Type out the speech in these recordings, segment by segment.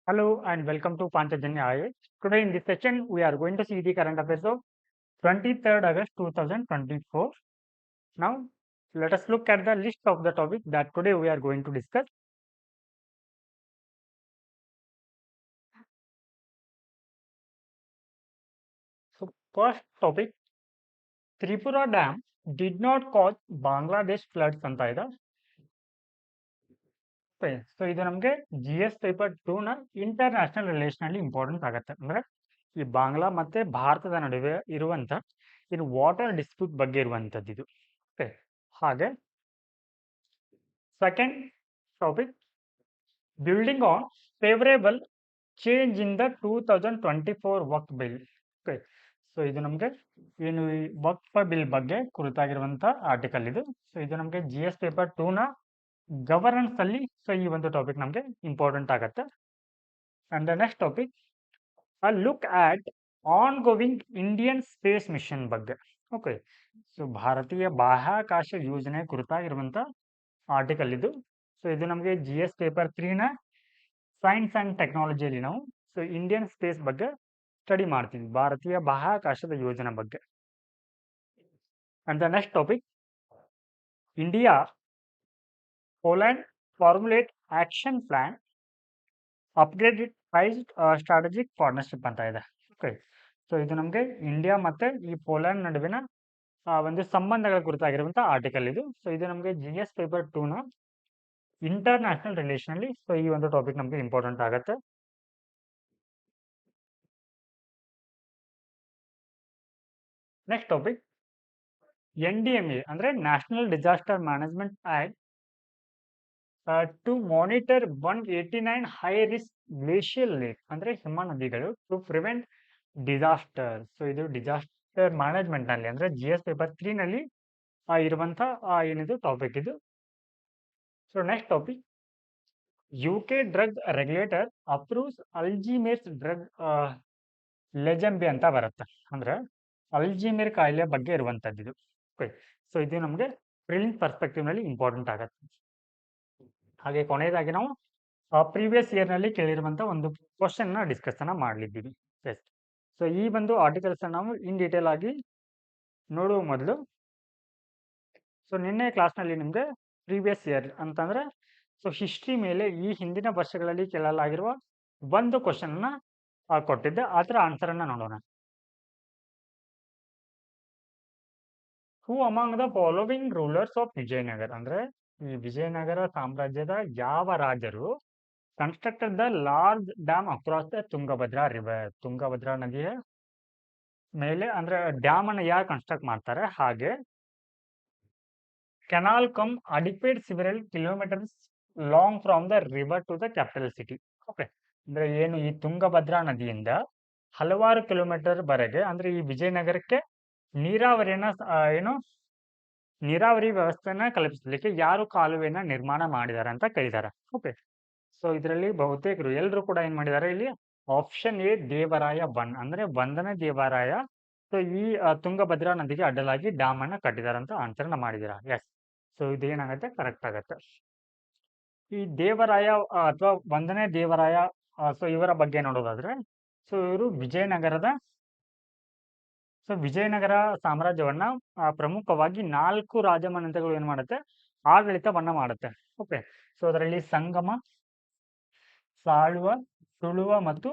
Hello and welcome to Panchajanya IAS. Today in this session, we are going to see the current affairs of 23rd August 2024. Now, let us look at the list of the topic that today we are going to discuss. So, first topic, Tripura Dam did not cause Bangladesh floods ಅಂತ ಇದೆ. So ಇದು ನಮಗೆ GS paper 2 ನ international relation ಅಲ್ಲಿ important ಆಗುತ್ತೆ. ಅಂದ್ರೆ ಈ ಬಾಂಗ್ಲಾ ಮತ್ತೆ ಭಾರತದ ನಡುವೆ ಇರುವಂತ ಇದು ವಾಟರ್ ಡಿಸ್ಪ್ಯೂಟ್ ಬಗ್ಗೆ ಇರುವಂತದ್ದು ಇದು. ಓಕೆ, ಹಾಗೆ second topic, building on favorable change in the 2024 Waqf bill. Okay, so ಇದು ನಮಗೆ ಏನು ಈ ವಕ್ಫ್ ಬಿಲ್ ಬಗ್ಗೆ ಕುರಿತಾಗಿರುವಂತ ಆರ್ಟಿಕಲ್ ಇದು. ಸೊ ಇದು ನಮಗೆ GS ಪೇಪರ್ 2 ನ ಗವರ್ನೆನ್ಸ್ ಅಲ್ಲಿ ಸೊ ಈ ಒಂದು ಟಾಪಿಕ್ ನಮಗೆ ಇಂಪಾರ್ಟೆಂಟ್ ಆಗುತ್ತೆ. And the next topic, a look at ongoing Indian space mission ಬಗ್ಗೆ. ಓಕೆ, ಸೊ ಭಾರತೀಯ ಬಾಹ್ಯಾಕಾಶ ಯೋಜನೆ ಕುರಿತಾಗಿರುವಂತ ಆರ್ಟಿಕಲ್ ಇದು. ಸೊ ಇದು ನಮಗೆ GS ಪೇಪರ್ 3 ನ ಸೈನ್ಸ್ ಅಂಡ್ ಟೆಕ್ನಾಲಜಿಯಲ್ಲಿ ನಾವು ಸೊ ಇಂಡಿಯನ್ ಸ್ಪೇಸ್ ಬಗ್ಗೆ ಸ್ಟಡಿ ಮಾಡ್ತೀವಿ, ಭಾರತೀಯ ಬಾಹ್ಯಾಕಾಶದ ಯೋಜನೆ ಬಗ್ಗೆ. And the next topic, India Poland formulate action plan upgraded strategic partnership ಅಂತ ಇದೆ. ಓಕೆ, ಸೊ ಇದು ನಮಗೆ ಇಂಡಿಯಾ ಮತ್ತೆ ಈ ಪೋಲೆಂಡ್ ನಡುವಿನ ಒಂದು ಸಂಬಂಧಗಳ ಕುರಿತಾಗಿರುವಂತ ಆರ್ಟಿಕಲ್ ಇದು. ಸೊ ಇದು ನಮಗೆ GS ಪೇಪರ್ 2 ನ ಇಂಟರ್ನ್ಯಾಷನಲ್ ರಿಲೇಷನ್ ಅಲ್ಲಿ ಸೊ ಈ ಒಂದು ಟಾಪಿಕ್ ನಮಗೆ ಇಂಪಾರ್ಟೆಂಟ್ ಆಗುತ್ತೆ. ನೆಕ್ಸ್ಟ್ ಟಾಪಿಕ್, NDMA ಅಂದ್ರೆ national disaster management act to monitor 189 high risk glacial lake ಅಂದ್ರೆ ಹಿಮ ನದಿಗಳು ಟು ಪ್ರಿವೆಂಟ್ ಡಿಸಾಸ್ಟರ್. ಸೊ ಇದು ಡಿಸಾಸ್ಟರ್ ಮ್ಯಾನೇಜ್ಮೆಂಟ್ ನಲ್ಲಿ ಅಂದ್ರೆ GS ಪೇಪರ್ 3 ನಲ್ಲಿ ಇರುವಂತ ಏನಿದು ಟಾಪಿಕ್ ಇದು. So next topic, UK drug regulator approves Alzheimer's drug Leqembi ಅಂತ ಬರುತ್ತೆ. ಅಂದ್ರೆ ಅಲ್ಜಿಮೇರ್ ಕಾಯಿಲೆ ಬಗ್ಗೆ ಇರುವಂತದ್ದು ಇದು. ಓಕೆ, ಸೊ ಇದು ನಮಗೆ ಪ್ರಿಲಿಮ್ ಪರ್ಸ್ಪೆಕ್ಟಿವ್ ನಲ್ಲಿ ಇಂಪಾರ್ಟೆಂಟ್ ಆಗುತ್ತೆ. ಹಾಗೆ ಕೊನೆಯದಾಗಿ ನಾವು ಪ್ರೀವಿಯಸ್ ಇಯರ್ ನಲ್ಲಿ ಕೇಳಿರುವಂತ ಒಂದು ಕ್ವಶನ್ ನ ಡಿಸ್ಕಷನ್ ಮಾಡಲಿದ್ದೀವಿ. ಎಸ್, ಸೊ ಈ ಒಂದು ಆರ್ಟಿಕಲ್ಸ್ ನಾವು ಇನ್ ಡೀಟೇಲ್ ಆಗಿ ನೋಡುವ ಮೊದಲು ಸೊ ನಿನ್ನೆ ಕ್ಲಾಸ್ ನಲ್ಲಿ ನಿಮಗೆ ಪ್ರೀವಿಯಸ್ ಇಯರ್ ಅಂತಂದ್ರೆ ಸೊ ಹಿಸ್ಟ್ರಿ ಮೇಲೆ ಈ ಹಿಂದಿನ ವರ್ಷಗಳಲ್ಲಿ ಕೇಳಲಾಗಿರುವ ಒಂದು ಕ್ವಶನ್ ನ ಕೊಟ್ಟಿದ್ದೆ, ಅದರ ಆನ್ಸರ್ ಅನ್ನ ನೋಡೋಣ. Who among the following rulers of Vijayanagara ಅಂದ್ರೆ ಈ ವಿಜಯನಗರ ಸಾಮ್ರಾಜ್ಯದ ಯಾವ ರಾಜರು constructed the large dam across the Tungabhadra river, Tungabhadra ನದಿಯ ಮೇಲೆ ಅಂದ್ರೆ ಡ್ಯಾಮ್ ಅನ್ನ ಯಾರು ಕನ್ಸ್ಟ್ರಕ್ಟ್ ಮಾಡ್ತಾರೆ, ಹಾಗೆ canal cum aqueduct several kilometres long from the river to the capital city. Okay, ಅಂದ್ರೆ ಏನು ಈ ತುಂಗಭದ್ರಾ ನದಿಯಿಂದ ಹಲವಾರು ಕಿಲೋಮೀಟರ್ ವರೆಗೆ ಅಂದ್ರೆ ಈ ವಿಜಯನಗರಕ್ಕೆ ನೀರಾವರಿಯನ್ನ ಏನು ನೀರಾವರಿ ವ್ಯವಸ್ಥೆನ ಕಲ್ಪಿಸಲಿಕ್ಕೆ ಯಾರು ಕಾಲುವೆನ ನಿರ್ಮಾಣ ಮಾಡಿದ್ದಾರೆ ಅಂತ ಕೇಳಿದ್ದಾರೆ. ಓಕೆ, ಸೊ ಇದರಲ್ಲಿ ಬಹುತೇಕರು ಎಲ್ಲರೂ ಕೂಡ ಏನ್ ಮಾಡಿದ್ದಾರೆ ಇಲ್ಲಿ ಆಪ್ಷನ್ ಎ ದೇವರಾಯ ಒನ್ ಅಂದ್ರೆ ಒಂದನೇ ದೇವರಾಯ ಸೊ ಈ ತುಂಗಭದ್ರಾ ನದಿಗೆ ಅಡ್ಡಲಾಗಿ ಡ್ಯಾಮ್ ಅನ್ನ ಕಟ್ಟಿದ್ದಾರೆ ಅಂತ ಆನ್ಸರ್ ಮಾಡಿದ್ದೀರಾ. ಎಸ್, ಸೊ ಇದೇನಾಗುತ್ತೆ ಕರೆಕ್ಟ್ ಆಗತ್ತೆ. ಈ ದೇವರಾಯ ಅಥವಾ ಒಂದನೇ ದೇವರಾಯ ಸೊ ಇವರ ಬಗ್ಗೆ ನೋಡೋದಾದ್ರೆ ಸೊ ಇವರು ವಿಜಯನಗರ ಸಾಮ್ರಾಜ್ಯವನ್ನ ಪ್ರಮುಖವಾಗಿ 4 ರಾಜಮನೆತಗಳು ಏನ್ ಮಾಡುತ್ತೆ ಆಡಳಿತವನ್ನ ಮಾಡುತ್ತೆ. ಓಕೆ, ಸೊ ಅದರಲ್ಲಿ ಸಂಗಮ, ಸಾಳುವ, ತುಳುವ ಮತ್ತು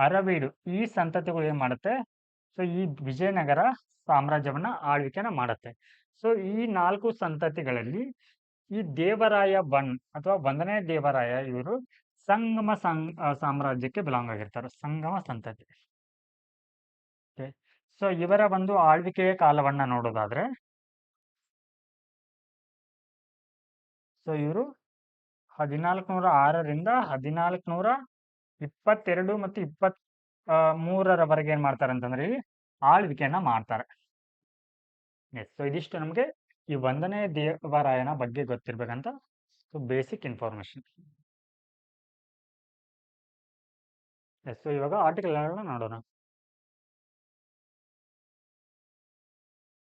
ಅರವೀಡು ಈ ಸಂತತಿಗಳು ಏನ್ ಮಾಡುತ್ತೆ ಸೊ ಈ ವಿಜಯನಗರ ಸಾಮ್ರಾಜ್ಯವನ್ನ ಆಳ್ವಿಕೆನ ಮಾಡುತ್ತೆ. ಸೊ ಈ 4 ಸಂತತಿಗಳಲ್ಲಿ ಈ ದೇವರಾಯ ಒನ್ ಅಥವಾ ಒಂದನೇ ದೇವರಾಯ ಇವರು ಸಂಗಮ ಸಾಮ್ರಾಜ್ಯಕ್ಕೆ ಬಿಲಾಂಗ್ ಆಗಿರ್ತಾರೆ, ಸಂಗಮ ಸಂತತಿ. ಸೊ ಇವರ ಒಂದು ಆಳ್ವಿಕೆಯ ಕಾಲವನ್ನ ನೋಡೋದಾದ್ರೆ ಸೊ ಇವರು 1406ರಿಂದ 1422 ಮತ್ತು 23ರವರೆಗೆ ಏನ್ ಮಾಡ್ತಾರೆ ಅಂತಂದ್ರೆ ಇಲ್ಲಿ ಆಳ್ವಿಕೆಯನ್ನ ಮಾಡ್ತಾರೆ. ಎಸ್, ಸೊ ಇದಿಷ್ಟು ನಮಗೆ ಈ ಒಂದನೇ ದೇವರಾಯನ ಬಗ್ಗೆ ಗೊತ್ತಿರ್ಬೇಕಂತ so basic information. Yes, so ಇವಾಗ ಆರ್ಟಿಕಲ್ ನೋಡೋಣ.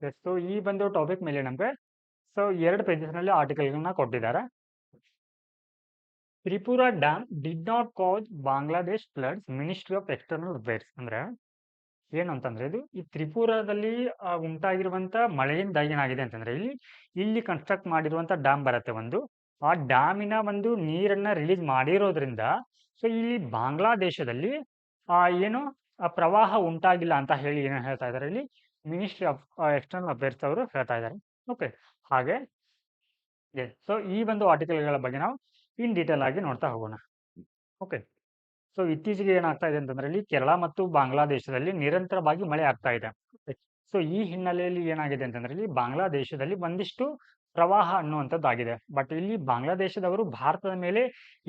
ಎಸ್, ಸೊ ಈ ಒಂದು ಟಾಪಿಕ್ ಮೇಲೆ ನಮಗೆ ಸೊ 2 ಪೇಜಸ್ ನಲ್ಲಿ ಆರ್ಟಿಕಲ್ ಗಳನ್ನ ಕೊಟ್ಟಿದ್ದಾರೆ. Tripura dam did not cause Bangladesh floods ministry of external affairs ಅಂದ್ರೆ ಏನು ಅಂತಂದ್ರೆ ಇದು ಈ ತ್ರಿಪುರಾದಲ್ಲಿ ಉಂಟಾಗಿರುವಂತ ಮಳೆಯಿಂದ ಏನಾಗಿದೆ ಅಂತಂದ್ರೆ ಇಲ್ಲಿ ಕನ್ಸ್ಟ್ರಕ್ಟ್ ಮಾಡಿರುವಂತ ಡ್ಯಾಮ್ ಬರುತ್ತೆ ಒಂದು. ಆ ಡ್ಯಾಮಿನ ಒಂದು ನೀರನ್ನ ರಿಲೀಸ್ ಮಾಡಿರೋದ್ರಿಂದ ಸೊ ಇಲ್ಲಿ ಬಾಂಗ್ಲಾದೇಶದಲ್ಲಿ ಏನು ಪ್ರವಾಹ ಉಂಟಾಗಿಲ್ಲ ಅಂತ ಹೇಳಿ ಏನು ಹೇಳ್ತಾ ಇದ್ದಾರೆ ಇಲ್ಲಿ ಮಿನಿಸ್ಟ್ರಿ ಆಫ್ ಎಕ್ಸ್ಟರ್ನಲ್ ಅಫೇರ್ಸ್ ಅವರು ಹೇಳ್ತಾ ಇದ್ದಾರೆ. ಓಕೆ, ಹಾಗೆ ಸೊ ಈ ಒಂದು ಆರ್ಟಿಕಲ್ಗಳ ಬಗ್ಗೆ ನಾವು ಇನ್ ಡೀಟೇಲ್ ಆಗಿ ನೋಡ್ತಾ ಹೋಗೋಣ. ಓಕೆ, ಸೊ ಇತ್ತೀಚೆಗೆ ಏನಾಗ್ತಾ ಇದೆ ಅಂತಂದ್ರೆ ಇಲ್ಲಿ ಕೇರಳ ಮತ್ತು ಬಾಂಗ್ಲಾದೇಶದಲ್ಲಿ ನಿರಂತರವಾಗಿ ಮಳೆ ಆಗ್ತಾ ಇದೆ. ಸೊ ಈ ಹಿನ್ನೆಲೆಯಲ್ಲಿ ಏನಾಗಿದೆ ಅಂತಂದ್ರೆ ಇಲ್ಲಿ ಬಾಂಗ್ಲಾದೇಶದಲ್ಲಿ ಒಂದಿಷ್ಟು ಪ್ರವಾಹ ಅನ್ನುವಂಥದ್ದಾಗಿದೆ. ಬಟ್ ಇಲ್ಲಿ ಬಾಂಗ್ಲಾದೇಶದವರು ಭಾರತದ ಮೇಲೆ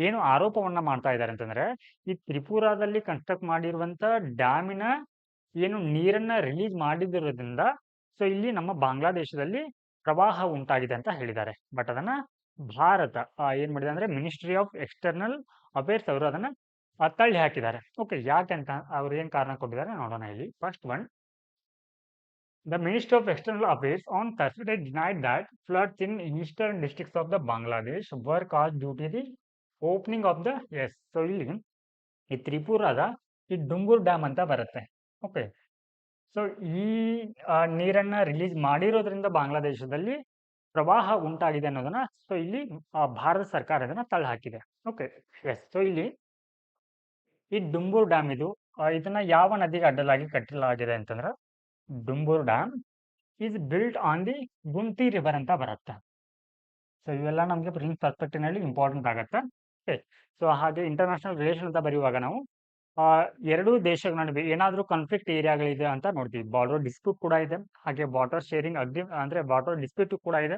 ಏನು ಆರೋಪವನ್ನ ಮಾಡ್ತಾ ಇದ್ದಾರೆ ಅಂತಂದ್ರೆ ಈ ತ್ರಿಪುರಾದಲ್ಲಿ ಕನ್ಸ್ಟ್ರಕ್ಟ್ ಮಾಡಿರುವಂತ ಡ್ಯಾಮಿನ ಏನು ನೀರನ್ನ ರಿಲೀಸ್ ಮಾಡಿದಿರೋದ್ರಿಂದ ಸೊ ಇಲ್ಲಿ ನಮ್ಮ ಬಾಂಗ್ಲಾದೇಶದಲ್ಲಿ ಪ್ರವಾಹ ಉಂಟಾಗಿದೆ ಅಂತ ಹೇಳಿದ್ದಾರೆ. ಬಟ್ ಅದನ್ನ ಭಾರತ ಏನ್ ಮಾಡಿದೆ ಅಂದ್ರೆ ಮಿನಿಸ್ಟ್ರಿ ಆಫ್ ಎಕ್ಸ್ಟರ್ನಲ್ ಅಫೇರ್ಸ್ ಅವರು ಅದನ್ನ ತಳ್ಳಿ ಹಾಕಿದ್ದಾರೆ. ಓಕೆ, ಯಾಕೆ ಅಂತ ಅವ್ರು ಏನ್ ಕಾರಣ ಕೊಟ್ಟಿದ್ದಾರೆ ನೋಡೋಣ. ಇಲ್ಲಿ first one, the Ministry of External Affairs on Thursday denied that floods in eastern districts of the Bangladesh were caused due to the opening of the yes. So ಇಲ್ಲಿ ಈ ತ್ರಿಪುರಾದ ಈ ಡುಂಗೂರ್ ಡ್ಯಾಮ್ ಅಂತ ಬರುತ್ತೆ. ಓಕೆ, ಸೊ ಈ ನೀರನ್ನ release ಮಾಡಿರೋದ್ರಿಂದ ಬಾಂಗ್ಲಾದೇಶದಲ್ಲಿ ಪ್ರವಾಹ ಉಂಟಾಗಿದೆ ಅನ್ನೋದನ್ನ ಸೊ ಇಲ್ಲಿ ಭಾರತ ಸರ್ಕಾರ ಅದನ್ನ ತಳ್ಳಿ ಹಾಕಿದೆ. Okay, yes. ಸೊ ಇಲ್ಲಿ ಈ ಡುಂಬೂರ್ ಡ್ಯಾಮ್ ಇದನ್ನ ಯಾವ ನದಿಗೆ ಅಡ್ಡಲಾಗಿ ಕಟ್ಟಲಾಗಿದೆ ಅಂತಂದ್ರೆ Dumbur dam is built on the Gumti river ಅಂತ ಬರುತ್ತೆ. ಸೊ ಇವೆಲ್ಲ ನಮಗೆ ಪ್ರಿಲಿಮ್ಸ್ ಪರ್ಸ್ಪೆಕ್ಟಿವ್ ನಲ್ಲಿ ಇಂಪಾರ್ಟೆಂಟ್ ಆಗುತ್ತೆ. ಓಕೆ, ಸೊ ಹಾಗೆ ಇಂಟರ್ನ್ಯಾಷನಲ್ ರಿಲೇಷನ್ ಅಂತ ಬರೆಯುವಾಗ ನಾವು ಎರಡೂ ದೇಶಗಳ ನಡುವೆ ಏನಾದರೂ ಕಾನ್ಫ್ಲಿಕ್ಟ್ ಏರಿಯಾಗಳಿದೆ ಅಂತ ನೋಡ್ತೀವಿ. ಬಾರ್ಡರ್ ಡಿಸ್ಪ್ಯೂಟ್ ಕೂಡ ಇದೆ, ಹಾಗೆ ವಾಟರ್ ಶೇರಿಂಗ್ ಅಂದ್ರೆ ವಾಟರ್ ಡಿಸ್ಪ್ಯೂಟ್ ಕೂಡ ಇದೆ.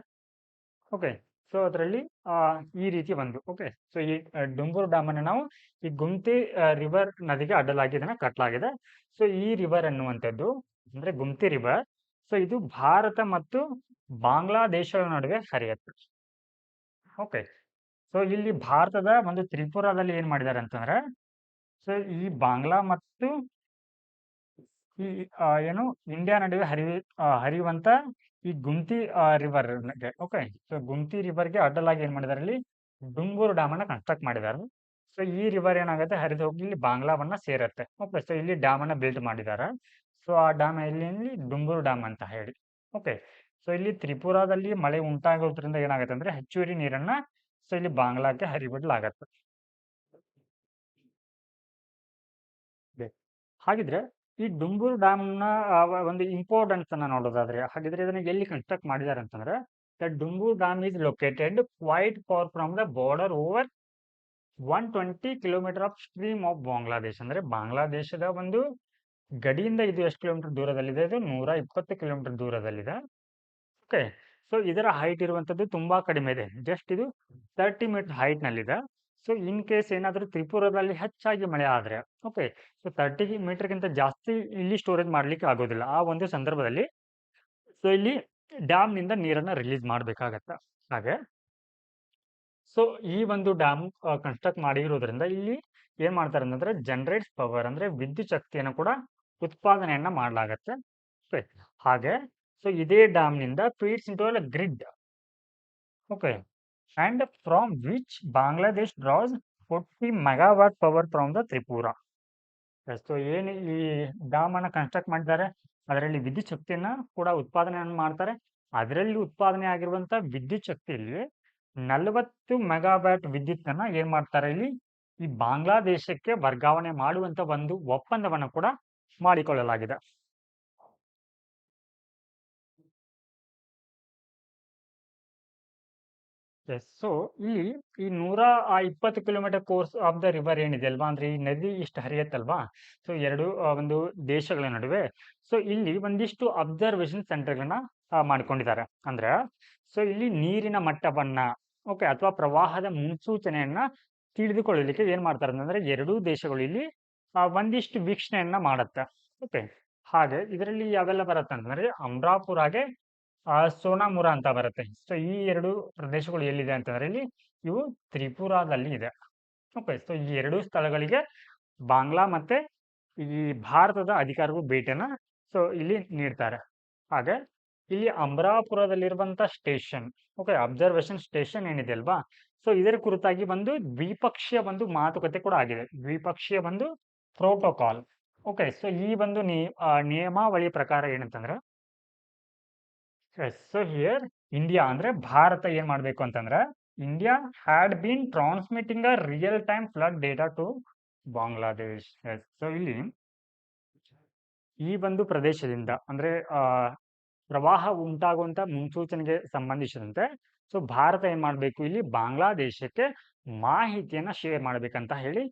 ಓಕೆ, ಸೊ ಅದರಲ್ಲಿ ಈ ರೀತಿ ಒಂದು. ಓಕೆ, ಸೊ ಈ ಡುಂಬೂರ್ ಡ್ಯಾಮ್ ಅನ್ನು ನಾವು ಈ ಗುಮ್ತಿ ರಿವರ್ ನದಿಗೆ ಅಡ್ಡಲಾಗಿ ಇದನ್ನ ಕಟ್ಟಲಾಗಿದೆ. ಸೊ ಈ ರಿವರ್ ಅನ್ನುವಂಥದ್ದು ಅಂದ್ರೆ ಗುಮ್ತಿ ರಿವರ್, ಸೊ ಇದು ಭಾರತ ಮತ್ತು ಬಾಂಗ್ಲಾದೇಶಗಳ ನಡುವೆ ಹರಿಯುತ್ತೆ. ಓಕೆ, ಸೊ ಇಲ್ಲಿ ಭಾರತದ ಒಂದು ತ್ರಿಪುರಾದಲ್ಲಿ ಏನ್ ಮಾಡಿದ್ದಾರೆ ಅಂತಂದ್ರೆ ಸೊ ಈ ಬಾಂಗ್ಲಾ ಮತ್ತು ಈ ಏನು ಇಂಡಿಯಾ ನಡುವೆ ಹರಿಯುವಂತ ಈ Gumti river. Okay, so Gumti ರಿವರ್ಗೆ ಅಡ್ಡಲಾಗಿ ಏನ್ ಮಾಡಿದ್ದಾರೆ ಇಲ್ಲಿ ಡುಂಗೂರು ಡ್ಯಾಮ್ ಅನ್ನ ಕನ್ಸ್ಟ್ರಕ್ಟ್ ಮಾಡಿದ್ದಾರೆ. ಸೊ ಈ ರಿವರ್ ಏನಾಗುತ್ತೆ ಹರಿದು ಹೋಗಿ ಇಲ್ಲಿ ಬಾಂಗ್ಲಾವನ್ನ ಸೇರುತ್ತೆ. ಓಕೆ, ಸೊ ಇಲ್ಲಿ ಡ್ಯಾಮ್ ಅನ್ನ ಬಿಲ್ಡ್ ಮಾಡಿದ್ದಾರೆ. ಸೊ ಆ ಡ್ಯಾಮ್ ಇಲ್ಲಿ ಡುಂಗೂರು ಡ್ಯಾಮ್ ಅಂತ ಹೇಳಿ. ಓಕೆ, ಸೊ ಇಲ್ಲಿ ತ್ರಿಪುರಾದಲ್ಲಿ ಮಳೆ ಉಂಟಾಗೋದ್ರಿಂದ ಏನಾಗುತ್ತೆ ಅಂದ್ರೆ ಹೆಚ್ಚುವರಿ ನೀರನ್ನ ಸೊ ಇಲ್ಲಿ ಬಾಂಗ್ಲಾಕ್ಕೆ ಹರಿಬಿಡ್ಲಾಗತ್ತೆ. ಹಾಗಿದ್ರೆ ಈ ಡುಂಬೂರು ಡ್ಯಾಮ್ ನ ಒಂದು ಇಂಪಾರ್ಟೆನ್ಸ್ ಅನ್ನ ನೋಡೋದಾದ್ರೆ ಹಾಗಿದ್ರೆ ಇದನ್ನ ಎಲ್ಲಿ ಕನ್ಸ್ಟ್ರಕ್ಟ್ ಮಾಡಿದ್ದಾರೆ ಅಂತಂದ್ರೆ the Dumbur dam is located quite far from the border over 120 kilometre of stream of Bangladesh. ಅಂದ್ರೆ ಬಾಂಗ್ಲಾದೇಶದ ಒಂದು ಗಡಿಯಿಂದ ಇದು ಎಷ್ಟು ಕಿಲೋಮೀಟರ್ ದೂರದಲ್ಲಿದೆ? ಇದು 120 ಕಿಲೋಮೀಟರ್ ದೂರದಲ್ಲಿದೆ. ಓಕೆ, ಸೊ ಇದರ ಹೈಟ್ ಇರುವಂತದ್ದು ತುಂಬಾ ಕಡಿಮೆ ಇದೆ, ಜಸ್ಟ್ ಇದು 30 ಮೀಟರ್ ಹೈಟ್ ನಲ್ಲಿದೆ. ಸೊ ಇನ್ ಕೇಸ್ ಏನಾದರೂ ತ್ರಿಪುರಾದಲ್ಲಿ ಹೆಚ್ಚಾಗಿ ಮಳೆ ಆದ್ರೆ ಓಕೆ, ಸೊ 30 ಮೀಟರ್ಗಿಂತ ಜಾಸ್ತಿ ಇಲ್ಲಿ ಸ್ಟೋರೇಜ್ ಮಾಡ್ಲಿಕ್ಕೆ ಆಗೋದಿಲ್ಲ. ಆ ಒಂದು ಸಂದರ್ಭದಲ್ಲಿ ಸೊ ಇಲ್ಲಿ ಡ್ಯಾಮ್ ನಿಂದ ನೀರನ್ನ ರಿಲೀಸ್ ಮಾಡ್ಬೇಕಾಗತ್ತೆ. ಹಾಗೆ ಸೊ ಈ ಒಂದು ಡ್ಯಾಮ್ ಕನ್ಸ್ಟ್ರಕ್ಟ್ ಮಾಡಿರೋದ್ರಿಂದ ಇಲ್ಲಿ ಏನ್ ಮಾಡ್ತಾರೆ ಅಂತಂದ್ರೆ ಜನರೇಟ್ಸ್ ಪವರ್ ಅಂದ್ರೆ ವಿದ್ಯುತ್ ಶಕ್ತಿಯನ್ನು ಕೂಡ ಉತ್ಪಾದನೆಯನ್ನ ಮಾಡಲಾಗತ್ತೆ. ಹಾಗೆ ಸೊ ಇದೇ ಡ್ಯಾಮ್ ನಿಂದ feeds into a grid. Okay, and from which Bangladesh draws 40 megawatt power from the Tripura. So ಏನು ಈ ಡ್ಯಾಮ್ ಅನ್ನ ಕನ್ಸ್ಟ್ರಕ್ಟ್ ಮಾಡಿದ್ದಾರೆ ಅದರಲ್ಲಿ ವಿದ್ಯುತ್ ಶಕ್ತಿಯನ್ನ ಕೂಡ ಉತ್ಪಾದನೆಯನ್ನು ಮಾಡ್ತಾರೆ. ಅದರಲ್ಲಿ ಉತ್ಪಾದನೆ ಆಗಿರುವಂತ ವಿದ್ಯುತ್ ಶಕ್ತಿಯಲ್ಲಿ 40 ಮೆಗಾವ್ಯಾಟ್ ವಿದ್ಯುತ್ ಅನ್ನ ಏನ್ ಮಾಡ್ತಾರೆ ಇಲ್ಲಿ ಈ ಬಾಂಗ್ಲಾದೇಶಕ್ಕೆ ವರ್ಗಾವಣೆ ಮಾಡುವಂತ ಒಂದು ಒಪ್ಪಂದವನ್ನು ಕೂಡ ಮಾಡಿಕೊಳ್ಳಲಾಗಿದೆ. ಎಸ್, ಸೊ ಇಲ್ಲಿ ಈ 120 kilometre course of the river ಏನಿದೆ ಅಲ್ವಾ, ಅಂದ್ರೆ ಈ ನದಿ ಇಷ್ಟು ಹರಿಯತ್ತಲ್ವಾ, ಸೊ ಎರಡು ಒಂದು ದೇಶಗಳ ನಡುವೆ ಸೊ ಇಲ್ಲಿ ಒಂದಿಷ್ಟು ಅಬ್ಸರ್ವೇಷನ್ ಸೆಂಟರ್ಗಳನ್ನ ಮಾಡ್ಕೊಂಡಿದ್ದಾರೆ. ಅಂದ್ರೆ ಸೊ ಇಲ್ಲಿ ನೀರಿನ ಮಟ್ಟವನ್ನ ಓಕೆ ಅಥವಾ ಪ್ರವಾಹದ ಮುನ್ಸೂಚನೆಯನ್ನ ತಿಳಿದುಕೊಳ್ಳಲಿಕ್ಕೆ ಏನ್ ಮಾಡ್ತಾರೆ ಅಂದ್ರೆ ಎರಡೂ ದೇಶಗಳು ಇಲ್ಲಿ ಒಂದಿಷ್ಟು ವೀಕ್ಷಣೆಯನ್ನ ಮಾಡತ್ತೆ. ಓಕೆ, ಹಾಗೆ ಇದರಲ್ಲಿ ಯಾವೆಲ್ಲ ಬರುತ್ತೆ ಅಂತಂದ್ರೆ ಅಮ್ರಾಪುರ್ ಹಾಗೆ ಸೋನಾಮುರ ಅಂತ ಬರುತ್ತೆ. ಸೊ ಈ ಎರಡು ಪ್ರದೇಶಗಳು ಎಲ್ಲಿದೆ ಅಂತಂದ್ರೆ ಇಲ್ಲಿ ಇವು ತ್ರಿಪುರಾದಲ್ಲಿ ಇದೆ. ಓಕೆ, ಸೊ ಈ ಎರಡು ಸ್ಥಳಗಳಿಗೆ ಬಾಂಗ್ಲಾ ಮತ್ತೆ ಈ ಭಾರತದ ಅಧಿಕಾರಿಗಳು ಭೇಟಿಯನ್ನ ಸೊ ಇಲ್ಲಿ ನೀಡ್ತಾರೆ. ಹಾಗೆ ಇಲ್ಲಿ ಅಮರಾಪುರದಲ್ಲಿರುವಂತ ಸ್ಟೇಷನ್, ಓಕೆ, ಅಬ್ಸರ್ವೇಷನ್ ಸ್ಟೇಷನ್ ಏನಿದೆ ಅಲ್ವಾ, ಸೊ ಇದರ ಕುರಿತಾಗಿ ಒಂದು ದ್ವಿಪಕ್ಷೀಯ ಒಂದು ಮಾತುಕತೆ ಕೂಡ ಆಗಿದೆ, ದ್ವಿಪಕ್ಷೀಯ ಒಂದು ಪ್ರೋಟೋಕಾಲ್. ಓಕೆ, ಸೊ ಈ ಒಂದು ನಿಯಮಾವಳಿ ಪ್ರಕಾರ ಏನಂತಂದ್ರೆ, ಸೊ ಹಿಯರ್ ಇಂಡಿಯಾ ಅಂದ್ರೆ ಭಾರತ ಏನ್ ಮಾಡ್ಬೇಕು ಅಂತಂದ್ರೆ, India had been transmitting a real time flood data to Bangladesh. So ಇಲ್ಲಿ ಈ ಒಂದು ಪ್ರದೇಶದಿಂದ ಅಂದ್ರೆ ಪ್ರವಾಹ ಉಂಟಾಗುವಂತ ಮುನ್ಸೂಚನೆಗೆ ಸಂಬಂಧಿಸಿದಂತೆ ಸೊ ಭಾರತ ಏನ್ ಮಾಡ್ಬೇಕು, ಇಲ್ಲಿ ಬಾಂಗ್ಲಾದೇಶಕ್ಕೆ ಮಾಹಿತಿಯನ್ನ ಶೇರ್ ಮಾಡ್ಬೇಕಂತ ಹೇಳಿ,